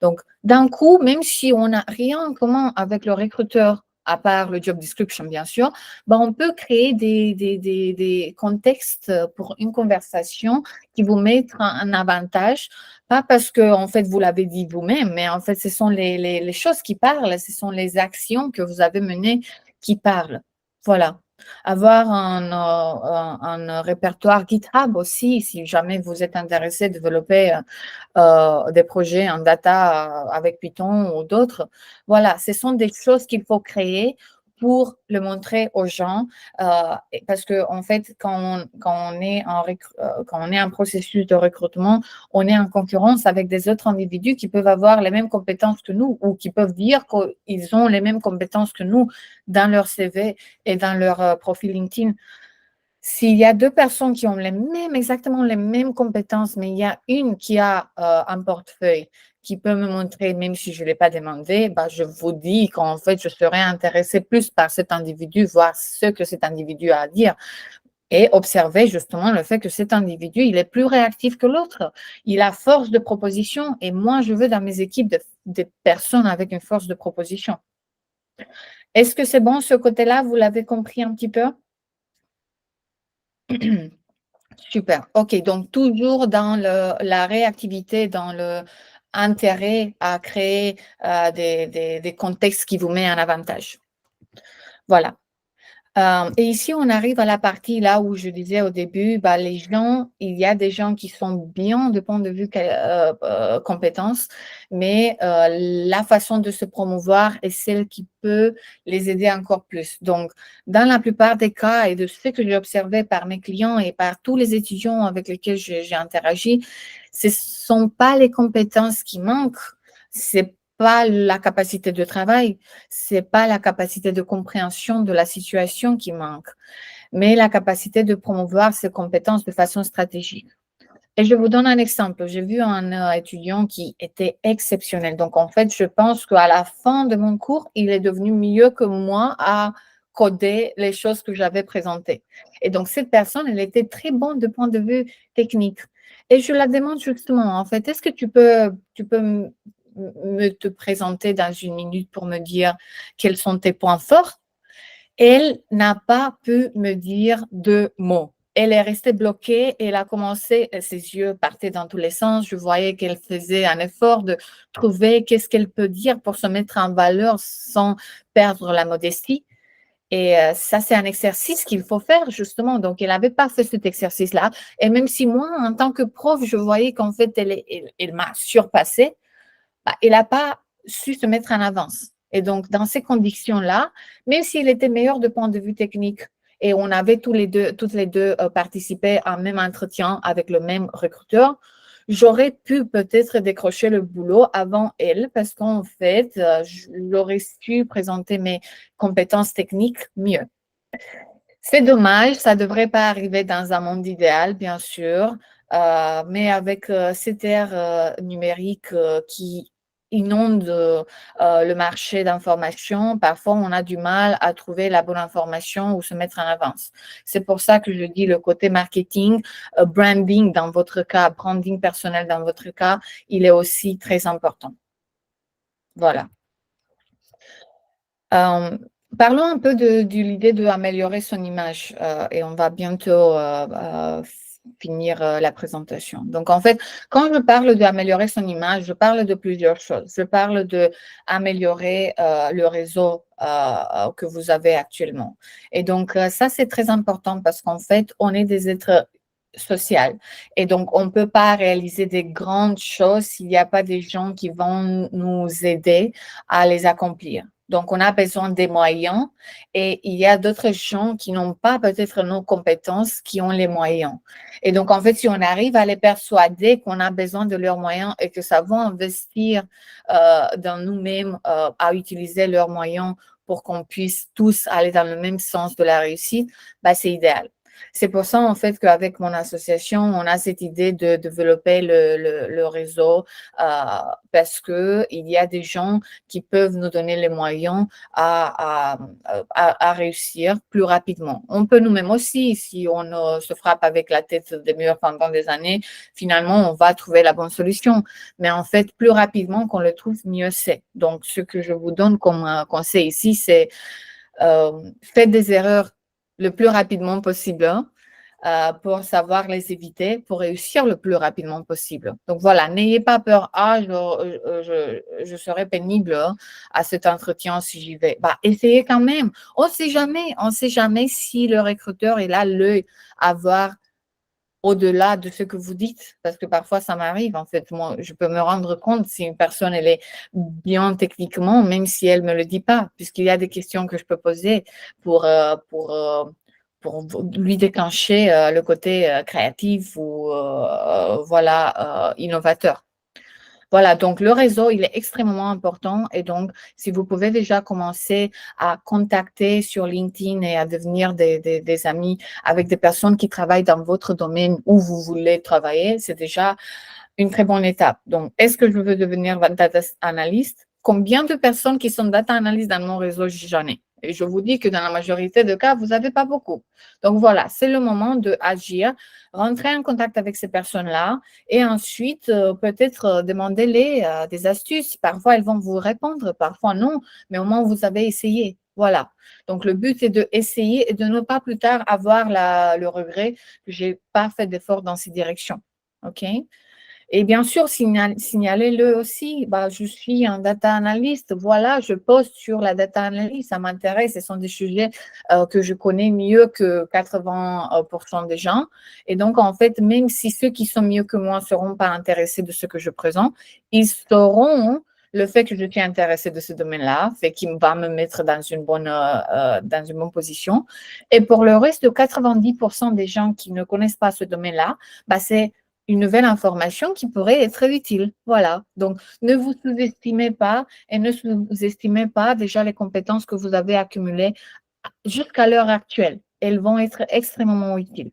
Donc, d'un coup, même si on n'a rien en commun avec le recruteur, à part le job description, bien sûr, ben, on peut créer des contextes pour une conversation qui vous mettent en avantage, pas parce que, en fait, vous l'avez dit vous-même, mais en fait, ce sont les choses qui parlent, ce sont les actions que vous avez menées qui parlent. Voilà. Avoir un répertoire GitHub aussi, si jamais vous êtes intéressé de développer des projets en data avec Python ou d'autres. Voilà, ce sont des choses qu'il faut créer pour le montrer aux gens, parce que en fait, quand on est en processus de recrutement, on est en concurrence avec des autres individus qui peuvent avoir les mêmes compétences que nous ou qui peuvent dire qu'ils ont les mêmes compétences que nous dans leur CV et dans leur profil LinkedIn. S'il y a deux personnes qui ont exactement les mêmes compétences, mais il y a une qui a un portefeuille qui peut me montrer, même si je ne l'ai pas demandé, bah, je vous dis qu'en fait, je serais intéressée plus par cet individu, voir ce que cet individu a à dire et observer justement le fait que cet individu, il est plus réactif que l'autre. Il a force de proposition et moi, je veux dans mes équipes des personnes avec une force de proposition. Est-ce que c'est bon ce côté-là? Vous l'avez compris un petit peu? Super. OK. Donc, toujours dans la réactivité, dans l'intérêt à créer des contextes qui vous mettent en avantage. Voilà. Et ici, on arrive à la partie là où je disais au début, bah, les gens, il y a des gens qui sont bien de point de vue compétences, mais la façon de se promouvoir est celle qui peut les aider encore plus. Donc, dans la plupart des cas et de ce que j'ai observé par mes clients et par tous les étudiants avec lesquels j'ai interagi, ce ne sont pas les compétences qui manquent, c'est pas la capacité de travail, c'est pas la capacité de compréhension de la situation qui manque, mais la capacité de promouvoir ses compétences de façon stratégique. Et je vous donne un exemple. J'ai vu un étudiant qui était exceptionnel. Donc, en fait, je pense qu'à la fin de mon cours, il est devenu mieux que moi à coder les choses que j'avais présentées. Et donc, cette personne, elle était très bonne de point de vue technique. Et je la demande justement, en fait, est-ce que tu peux me te présenter dans une minute pour me dire quels sont tes points forts? Elle n'a pas pu me dire 2 mots. Elle est restée bloquée et elle a commencé, ses yeux partaient dans tous les sens. Je voyais qu'elle faisait un effort de trouver qu'est-ce qu'elle peut dire pour se mettre en valeur sans perdre la modestie. Et ça, c'est un exercice qu'il faut faire justement. Donc, elle n'avait pas fait cet exercice-là. Et même si moi, en tant que prof, je voyais qu'en fait, elle m'a surpassée, bah, il n'a pas su se mettre en avance. Et donc, dans ces conditions-là, même s'il était meilleur de point de vue technique et on avait toutes les deux participé à un même entretien avec le même recruteur, j'aurais pu peut-être décrocher le boulot avant elle parce qu'en fait, j'aurais su présenter mes compétences techniques mieux. C'est dommage, ça ne devrait pas arriver dans un monde idéal, bien sûr, mais avec cette ère numérique qui inonde le marché d'information, parfois on a du mal à trouver la bonne information ou se mettre en avance. C'est pour ça que je dis le côté marketing, branding dans votre cas, branding personnel dans votre cas, il est aussi très important. Voilà. Parlons un peu de l'idée d'améliorer son image et on va bientôt finir la présentation. Donc, en fait, quand je parle d'améliorer son image, je parle de plusieurs choses. Je parle d'améliorer le réseau que vous avez actuellement. Et donc, ça, c'est très important parce qu'en fait, on est des êtres sociaux. Et donc, on ne peut pas réaliser des grandes choses s'il n'y a pas des gens qui vont nous aider à les accomplir. Donc, on a besoin des moyens et il y a d'autres gens qui n'ont pas peut-être nos compétences, qui ont les moyens. Et donc, en fait, si on arrive à les persuader qu'on a besoin de leurs moyens et que ça va investir dans nous-mêmes, à utiliser leurs moyens pour qu'on puisse tous aller dans le même sens de la réussite, bah, c'est idéal. C'est pour ça, en fait, qu'avec mon association, on a cette idée de développer le réseau parce qu'il y a des gens qui peuvent nous donner les moyens à réussir plus rapidement. On peut nous-mêmes aussi, si on se frappe avec la tête des murs pendant des années, finalement, on va trouver la bonne solution. Mais en fait, plus rapidement qu'on le trouve, mieux c'est. Donc, ce que je vous donne comme conseil ici, c'est faites des erreurs le plus rapidement possible pour savoir les éviter, pour réussir le plus rapidement possible. Donc voilà, n'ayez pas peur. Ah, je serai pénible à cet entretien si j'y vais. Bah, essayez quand même. On ne sait jamais si le recruteur est là l'œil à voir au-delà de ce que vous dites, parce que parfois ça m'arrive, en fait, moi, je peux me rendre compte si une personne, elle est bien techniquement, même si elle ne me le dit pas, puisqu'il y a des questions que je peux poser pour lui déclencher le côté créatif ou voilà, innovateur. Voilà, donc le réseau, il est extrêmement important et donc si vous pouvez déjà commencer à contacter sur LinkedIn et à devenir des amis avec des personnes qui travaillent dans votre domaine où vous voulez travailler, c'est déjà une très bonne étape. Donc, est-ce que je veux devenir data analyst? Combien de personnes qui sont data analyst dans mon réseau, j'en ai? Et je vous dis que dans la majorité des cas, vous n'avez pas beaucoup. Donc voilà, c'est le moment d'agir, rentrer en contact avec ces personnes-là et ensuite peut-être demander-les des astuces. Parfois, elles vont vous répondre, parfois non, mais au moins vous avez essayé. Voilà. Donc le but est d'essayer et de ne pas plus tard avoir le regret que je n'ai pas fait d'effort dans ces directions. OK? Et bien sûr, signalez-le aussi. Bah, je suis un data analyst. Voilà, je poste sur la data analyst. Ça m'intéresse. Ce sont des sujets que je connais mieux que 80% des gens. Et donc, en fait, même si ceux qui sont mieux que moi ne seront pas intéressés de ce que je présente, ils sauront le fait que je suis intéressée de ce domaine-là, fait qu'il va me mettre dans une bonne position. Et pour le reste de 90% des gens qui ne connaissent pas ce domaine-là, bah, c'est une nouvelle information qui pourrait être utile. Voilà. Donc, ne vous sous-estimez pas et ne sous-estimez pas déjà les compétences que vous avez accumulées jusqu'à l'heure actuelle. Elles vont être extrêmement utiles.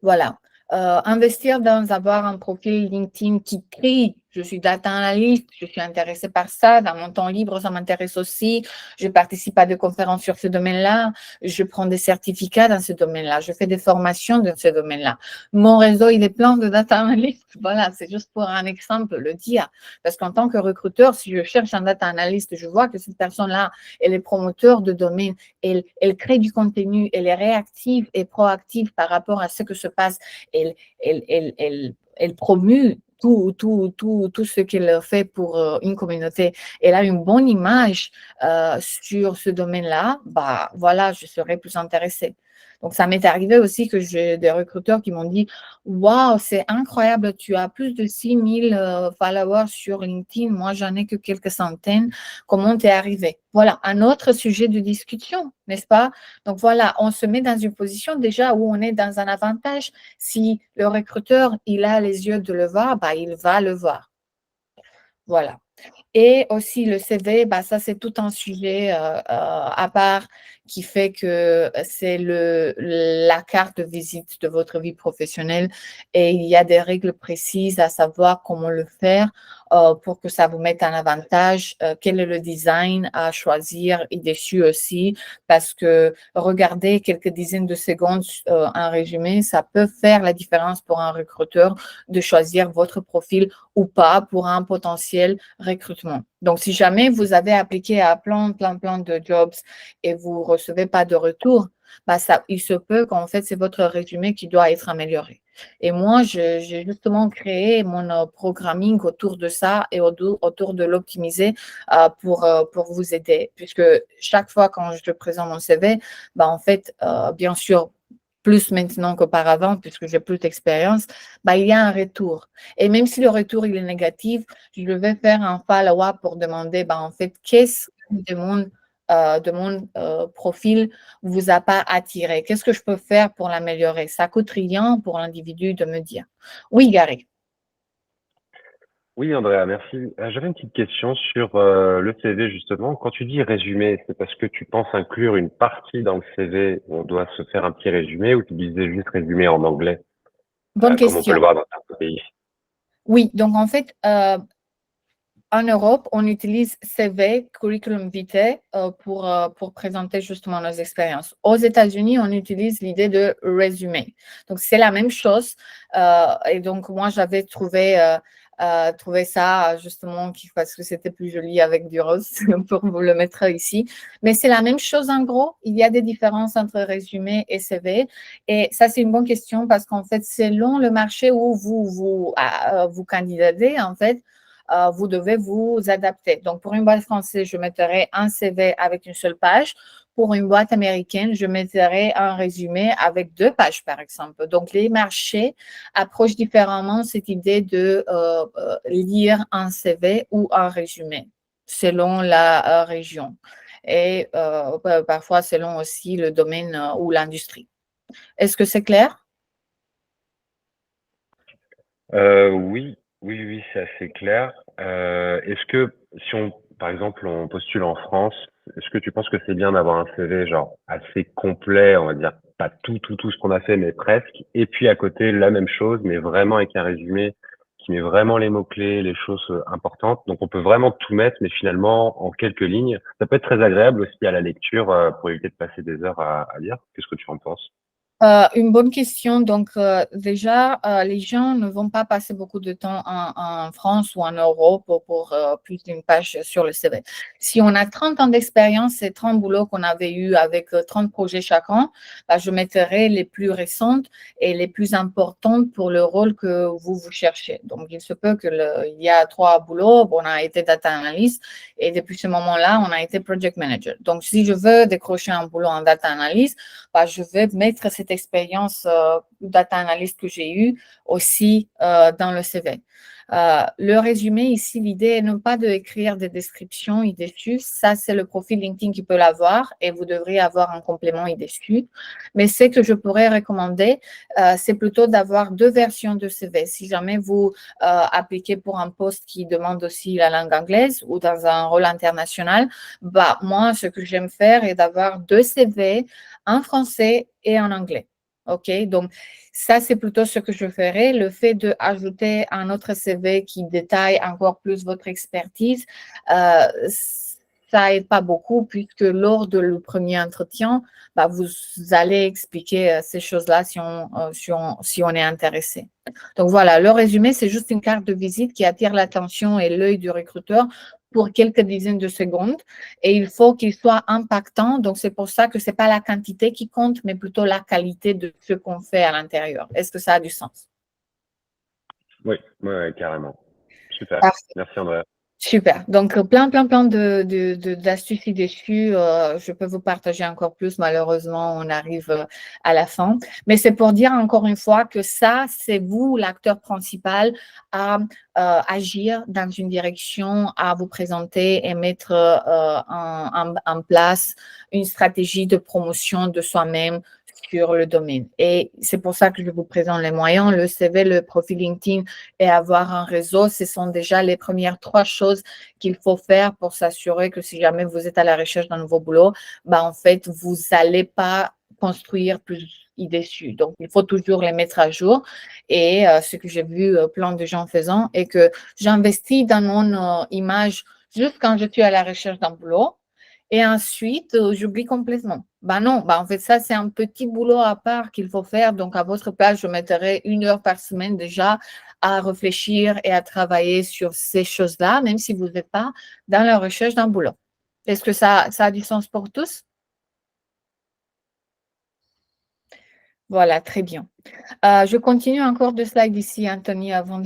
Voilà. Investir dans avoir un profil LinkedIn qui crie « Je suis data analyst, je suis intéressée par ça, dans mon temps libre, ça m'intéresse aussi, je participe à des conférences sur ce domaine-là, je prends des certificats dans ce domaine-là, je fais des formations dans ce domaine-là. Mon réseau, il est plein de data analyst. » Voilà, c'est juste pour un exemple, le dire. Parce qu'en tant que recruteur, si je cherche un data analyst, je vois que cette personne-là, elle est promoteur de domaine, elle crée du contenu, elle est réactive et proactive par rapport à ce que se passe. Elle promue tout ce qu'elle fait pour une communauté. Elle a une bonne image sur ce domaine-là, bah voilà, je serais plus intéressée. Donc, ça m'est arrivé aussi que j'ai des recruteurs qui m'ont dit « Waouh, c'est incroyable, tu as plus de 6000 followers sur LinkedIn, moi j'en ai que quelques centaines, comment t'es arrivé ?» Voilà, un autre sujet de discussion, n'est-ce pas? Donc voilà, on se met dans une position déjà où on est dans un avantage. Si le recruteur, il a les yeux de le voir, bah, il va le voir. Voilà. Et aussi le CV, bah, ça c'est tout un sujet à part qui fait que c'est la carte de visite de votre vie professionnelle et il y a des règles précises à savoir comment le faire pour que ça vous mette en avantage. Quel est le design à choisir et dessus aussi, parce que regarder quelques dizaines de secondes un résumé, ça peut faire la différence pour un recruteur de choisir votre profil ou pas pour un potentiel recrutement. Donc, si jamais vous avez appliqué à plein de jobs et vous ne recevez pas de retour, bah il se peut qu'en fait, c'est votre résumé qui doit être amélioré. Et moi, j'ai justement créé mon programming autour de ça et autour de l'optimiser pour vous aider. Puisque chaque fois quand je présente mon CV, bah, en fait, bien sûr, plus maintenant qu'auparavant, puisque j'ai plus d'expérience, bah, il y a un retour. Et même si le retour il est négatif, je vais faire un follow-up pour demander, bah, en fait, qu'est-ce de mon profil vous a pas attiré? Qu'est-ce que je peux faire pour l'améliorer? Ça coûte rien pour l'individu de me dire. Oui, Gary. Oui, Andrea, merci. J'avais une petite question sur le CV, justement. Quand tu dis résumé, c'est parce que tu penses inclure une partie dans le CV où on doit se faire un petit résumé ou tu disais juste résumé en anglais, Bonne comme on peut question. le voir dans certains pays? Oui, donc en fait, en Europe, on utilise CV, curriculum vitae, pour présenter justement nos expériences. Aux États-Unis, on utilise l'idée de résumé. Donc, c'est la même chose. Et donc, moi, j'avais trouvé ça justement parce que c'était plus joli avec du rose pour vous le mettre ici. Mais c'est la même chose en gros. Il y a des différences entre résumé et CV. Et ça, c'est une bonne question parce qu'en fait, selon le marché où vous candidatez, en fait, vous devez vous adapter. Donc, pour une boîte française, je mettrai un CV avec une seule page. Pour une boîte américaine, je mettrai un résumé avec 2 pages, par exemple. Donc, les marchés approchent différemment cette idée de lire un CV ou un résumé selon la région et parfois selon aussi le domaine ou l'industrie. Est-ce que c'est clair? Oui, oui, oui, c'est assez clair. Est-ce que si par exemple, on postule en France, est-ce que tu penses que c'est bien d'avoir un CV genre assez complet, on va dire pas tout ce qu'on a fait, mais presque, et puis à côté la même chose, mais vraiment avec un résumé qui met vraiment les mots-clés, les choses importantes. Donc on peut vraiment tout mettre, mais finalement en quelques lignes. Ça peut être très agréable aussi à la lecture pour éviter de passer des heures à lire. Qu'est-ce que tu en penses? Une bonne question. Donc, déjà, les gens ne vont pas passer beaucoup de temps en France ou en Europe pour plus d'une page sur le CV. Si on a 30 ans d'expérience et 30 boulots qu'on avait eu avec 30 projets chacun, bah, je mettrai les plus récentes et les plus importantes pour le rôle que vous cherchez. Donc, il se peut il y a 3 boulots, on a été data analyst et depuis ce moment-là, on a été project manager. Donc, si je veux décrocher un boulot en data analyst, bah, je vais mettre cette expérience data analyst que j'ai eue aussi dans le CV. Le résumé ici, l'idée n'est pas d'écrire des descriptions dessus. Ça, c'est le profil LinkedIn qui peut l'avoir et vous devrez avoir un complément dessus. Mais ce que je pourrais recommander, c'est plutôt d'avoir 2 versions de CV. Si jamais vous appliquez pour un poste qui demande aussi la langue anglaise ou dans un rôle international, bah, moi, ce que j'aime faire est d'avoir 2 CV en français et en anglais. OK? Donc, ça, c'est plutôt ce que je ferais. Le fait d'ajouter un autre CV qui détaille encore plus votre expertise, ça n'aide pas beaucoup puisque lors de le premier entretien, bah, vous allez expliquer ces choses-là si on est intéressé. Donc voilà, le résumé, c'est juste une carte de visite qui attire l'attention et l'œil du recruteur pour quelques dizaines de secondes et il faut qu'il soit impactant. Donc, c'est pour ça que ce n'est pas la quantité qui compte, mais plutôt la qualité de ce qu'on fait à l'intérieur. Est-ce que ça a du sens? Oui, ouais, carrément. Super. Parfait. Merci, Andrea. Super. Donc, plein d'astuces dessus. Je peux vous partager encore plus. Malheureusement, on arrive à la fin. Mais c'est pour dire encore une fois que ça, c'est vous, l'acteur principal, à agir dans une direction, à vous présenter et mettre en place une stratégie de promotion de soi-même sur le domaine. Et c'est pour ça que je vous présente les moyens, le CV, le profil LinkedIn et avoir un réseau. Ce sont déjà les premières 3 choses qu'il faut faire pour s'assurer que si jamais vous êtes à la recherche d'un nouveau boulot, en fait, vous n'allez pas construire plus dessus. Donc, il faut toujours les mettre à jour. Et ce que j'ai vu plein de gens faisant est que j'investis dans mon image juste quand je suis à la recherche d'un boulot. Et ensuite, j'oublie complètement. Non, en fait, ça, c'est un petit boulot à part qu'il faut faire. Donc, à votre place, je mettrai 1 heure par semaine déjà à réfléchir et à travailler sur ces choses-là, même si vous n'êtes pas dans la recherche d'un boulot. Est-ce que ça a du sens pour tous? Voilà, très bien. Je continue encore de slide ici, Anthony, avant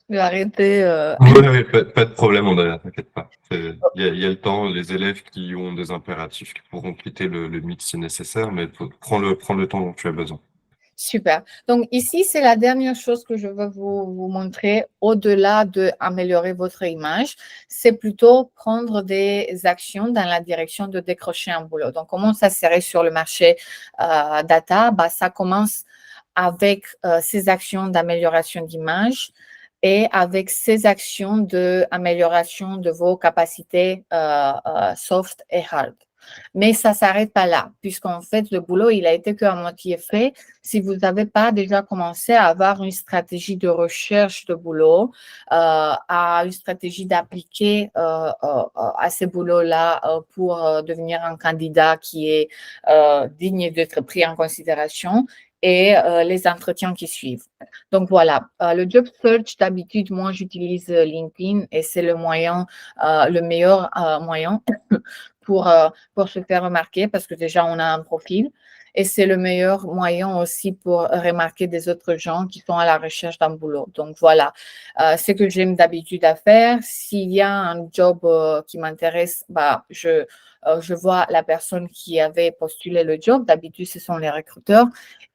d'arrêter. Ouais, pas de problème, Andrea, t'inquiète pas. Il y a le temps, les élèves qui ont des impératifs qui pourront quitter le Meet si nécessaire, mais prends le temps dont tu as besoin. Super. Donc ici, c'est la dernière chose que je veux vous montrer au-delà d'améliorer votre image. C'est plutôt prendre des actions dans la direction de décrocher un boulot. Donc, comment ça serait sur le marché data? Ça commence avec ces actions d'amélioration d'image et avec ces actions d'amélioration de vos capacités soft et hard. Mais ça ne s'arrête pas là, puisqu'en fait, le boulot, il a été qu'à moitié fait. Si vous n'avez pas déjà commencé à avoir une stratégie de recherche de boulot, à une stratégie d'appliquer à ces boulots-là pour devenir un candidat qui est digne d'être pris en considération, et les entretiens qui suivent. Donc voilà, le job search, d'habitude, moi, j'utilise LinkedIn et c'est le meilleur moyen pour se faire remarquer parce que déjà, on a un profil et c'est le meilleur moyen aussi pour remarquer des autres gens qui sont à la recherche d'un boulot. Donc voilà, ce que j'aime d'habitude à faire. S'il y a un job qui m'intéresse, je vois la personne qui avait postulé le job. D'habitude, ce sont les recruteurs.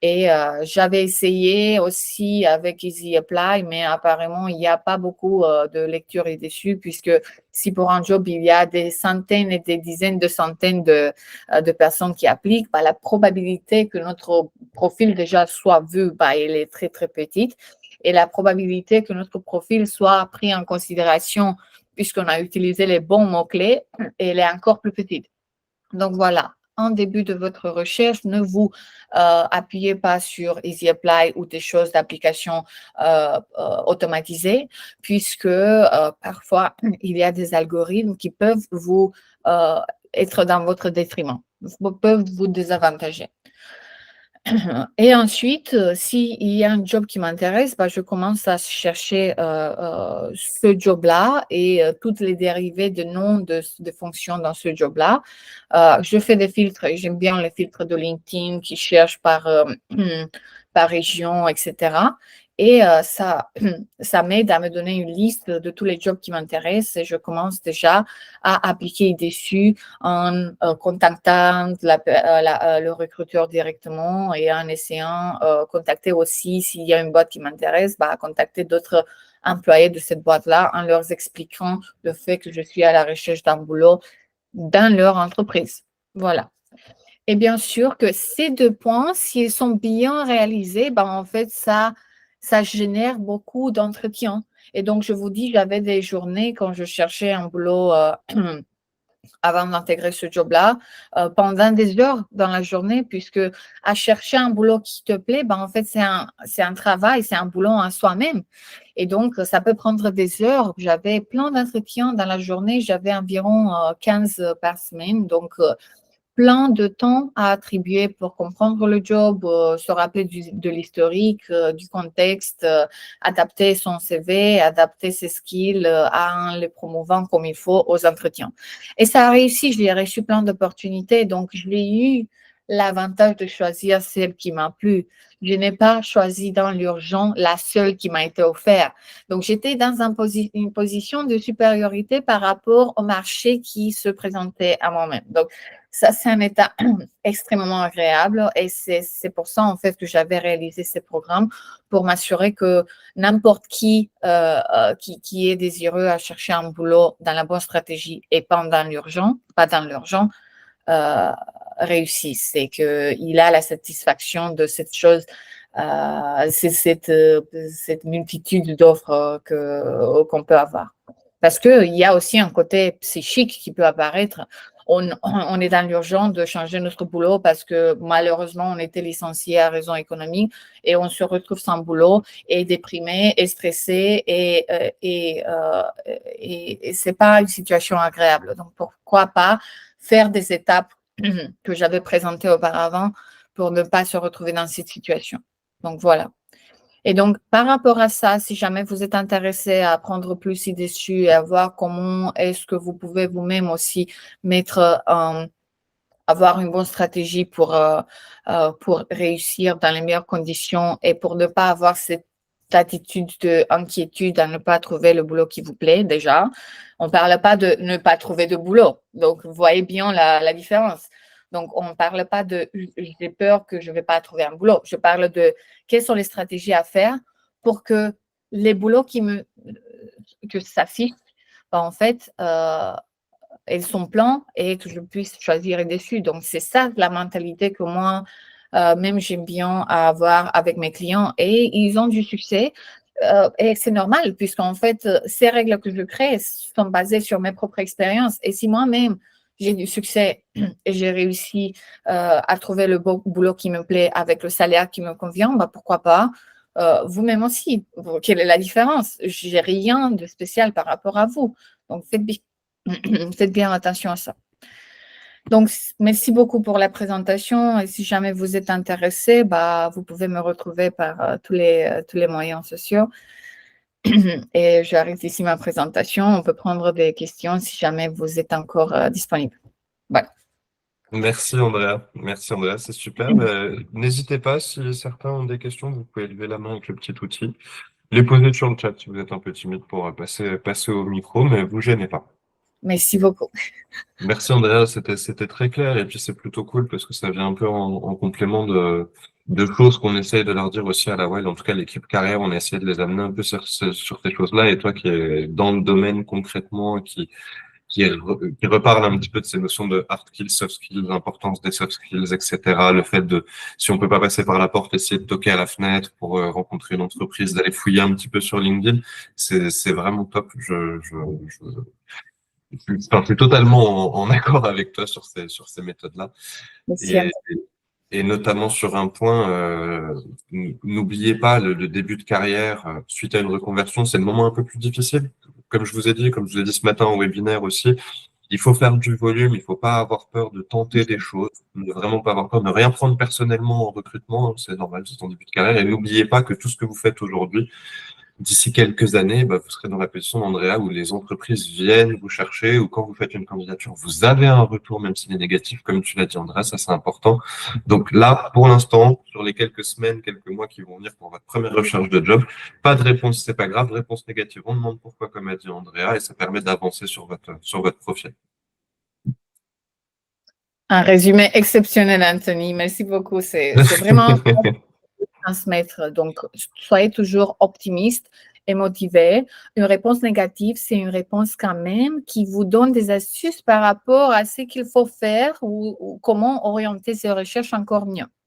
Et j'avais essayé aussi avec Easy Apply, mais apparemment, il n'y a pas beaucoup de lecture dessus, puisque si pour un job, il y a des centaines et des dizaines de centaines de personnes qui appliquent, la probabilité que notre profil déjà soit vu, elle est très, très petite. Et la probabilité que notre profil soit pris en considération, puisqu'on a utilisé les bons mots-clés, elle est encore plus petite. Donc voilà, en début de votre recherche, ne vous appuyez pas sur Easy Apply ou des choses d'application automatisées, puisque parfois, il y a des algorithmes qui peuvent vous être dans votre détriment, peuvent vous désavantager. Et ensuite, s'il y a un job qui m'intéresse, je commence à chercher ce job-là et toutes les dérivées de noms de fonctions dans ce job-là. Je fais des filtres. J'aime bien les filtres de LinkedIn qui cherchent par région, etc. Et ça m'aide à me donner une liste de tous les jobs qui m'intéressent et je commence déjà à appliquer dessus en contactant le recruteur directement et en essayant de contacter aussi, s'il y a une boîte qui m'intéresse, contacter d'autres employés de cette boîte-là en leur expliquant le fait que je suis à la recherche d'un boulot dans leur entreprise. Voilà. Et bien sûr que ces 2 points, s'ils sont bien réalisés, en fait, ça génère beaucoup d'entretiens. Et donc, je vous dis, j'avais des journées quand je cherchais un boulot avant d'intégrer ce job-là, pendant des heures dans la journée, puisque à chercher un boulot qui te plaît, en fait, c'est un travail, c'est un boulot en soi-même. Et donc, ça peut prendre des heures. J'avais plein d'entretiens dans la journée, j'avais environ 15 par semaine. Donc, plein de temps à attribuer pour comprendre le job, se rappeler de l'historique, du contexte, adapter son CV, adapter ses skills en les promouvant comme il faut aux entretiens. Et ça a réussi, j'ai reçu plein d'opportunités, donc je l'ai eu l'avantage de choisir celle qui m'a plu. Je n'ai pas choisi dans l'urgence la seule qui m'a été offerte. Donc, j'étais dans une position de supériorité par rapport au marché qui se présentait à moi-même. Donc, ça, c'est un état extrêmement agréable et c'est pour ça, en fait, que j'avais réalisé ces programmes pour m'assurer que n'importe qui est désireux à chercher un boulot dans la bonne stratégie et pas dans l'urgence, réussisse et qu'il a la satisfaction de cette chose, c'est cette multitude d'offres qu'on peut avoir. Parce qu'il y a aussi un côté psychique qui peut apparaître. On est dans l'urgence de changer notre boulot parce que malheureusement, on était licencié à raison économique et on se retrouve sans boulot et déprimé et stressé et ce n'est pas une situation agréable. Donc, pourquoi pas faire des étapes que j'avais présentées auparavant pour ne pas se retrouver dans cette situation. Donc, voilà. Et donc, par rapport à ça, si jamais vous êtes intéressé à apprendre plus dessus et à voir comment est-ce que vous pouvez vous-même aussi avoir une bonne stratégie pour réussir dans les meilleures conditions et pour ne pas avoir cette attitude d'inquiétude à ne pas trouver le boulot qui vous plaît déjà. On ne parle pas de ne pas trouver de boulot. Donc, vous voyez bien la différence. Donc, on ne parle pas de « j'ai peur que je ne vais pas trouver un boulot ». Je parle de quelles sont les stratégies à faire pour que les boulots que s'affichent, en fait, elles sont pleins et que je puisse choisir dessus. Donc, c'est ça la mentalité que moi, même j'aime bien avoir avec mes clients et ils ont du succès. Et c'est normal puisqu'en fait, ces règles que je crée sont basées sur mes propres expériences. Et si moi-même, j'ai du succès et j'ai réussi à trouver le bon boulot qui me plaît avec le salaire qui me convient, bah, pourquoi pas vous-même aussi. Quelle est la différence? Je n'ai rien de spécial par rapport à vous. Donc, faites bien attention à ça. Donc, merci beaucoup pour la présentation. Et si jamais vous êtes intéressé, bah, vous pouvez me retrouver par tous les moyens sociaux. Et j'arrête ici ma présentation. On peut prendre des questions si jamais vous êtes encore disponible. Voilà. Merci Andrea, c'est super. N'hésitez pas, si certains ont des questions, vous pouvez lever la main avec le petit outil. Les poser sur le chat si vous êtes un peu timide pour passer au micro, mais vous gênez pas. Merci beaucoup. Merci Andrea, c'était très clair et puis c'est plutôt cool parce que ça vient un peu en complément de choses qu'on essaye de leur dire aussi à la WELL. En tout cas, l'équipe carrière, on a essayé de les amener un peu sur ces choses-là et toi qui es dans le domaine concrètement, qui reparle un petit peu de ces notions de hard skills, soft skills, l'importance des soft skills, etc. Le fait de, si on peut pas passer par la porte, essayer de toquer à la fenêtre pour rencontrer une entreprise, d'aller fouiller un petit peu sur LinkedIn, c'est vraiment top. Enfin, je suis totalement en accord avec toi sur ces méthodes-là. Merci. Et notamment sur un point, n'oubliez pas le début de carrière suite à une reconversion, c'est le moment un peu plus difficile. Comme je vous ai dit ce matin au webinaire aussi, il faut faire du volume, il faut pas avoir peur de tenter des choses, ne vraiment pas avoir peur de rien prendre personnellement en recrutement, hein, c'est normal, c'est ton début de carrière. Et n'oubliez pas que tout ce que vous faites aujourd'hui, d'ici quelques années, bah, vous serez dans la position d'Andrea où les entreprises viennent vous chercher ou quand vous faites une candidature, vous avez un retour, même s'il est négatif, comme tu l'as dit, Andrea, ça c'est important. Donc là, pour l'instant, sur les quelques semaines, quelques mois qui vont venir pour votre première recherche de job, pas de réponse, c'est pas grave. Réponse négative, on demande pourquoi, comme a dit Andrea, et ça permet d'avancer sur votre profil. Un résumé exceptionnel, Anthony. Merci beaucoup. C'est vraiment transmettre. Donc, soyez toujours optimiste et motivé. Une réponse négative, c'est une réponse quand même qui vous donne des astuces par rapport à ce qu'il faut faire ou comment orienter ses recherches encore mieux.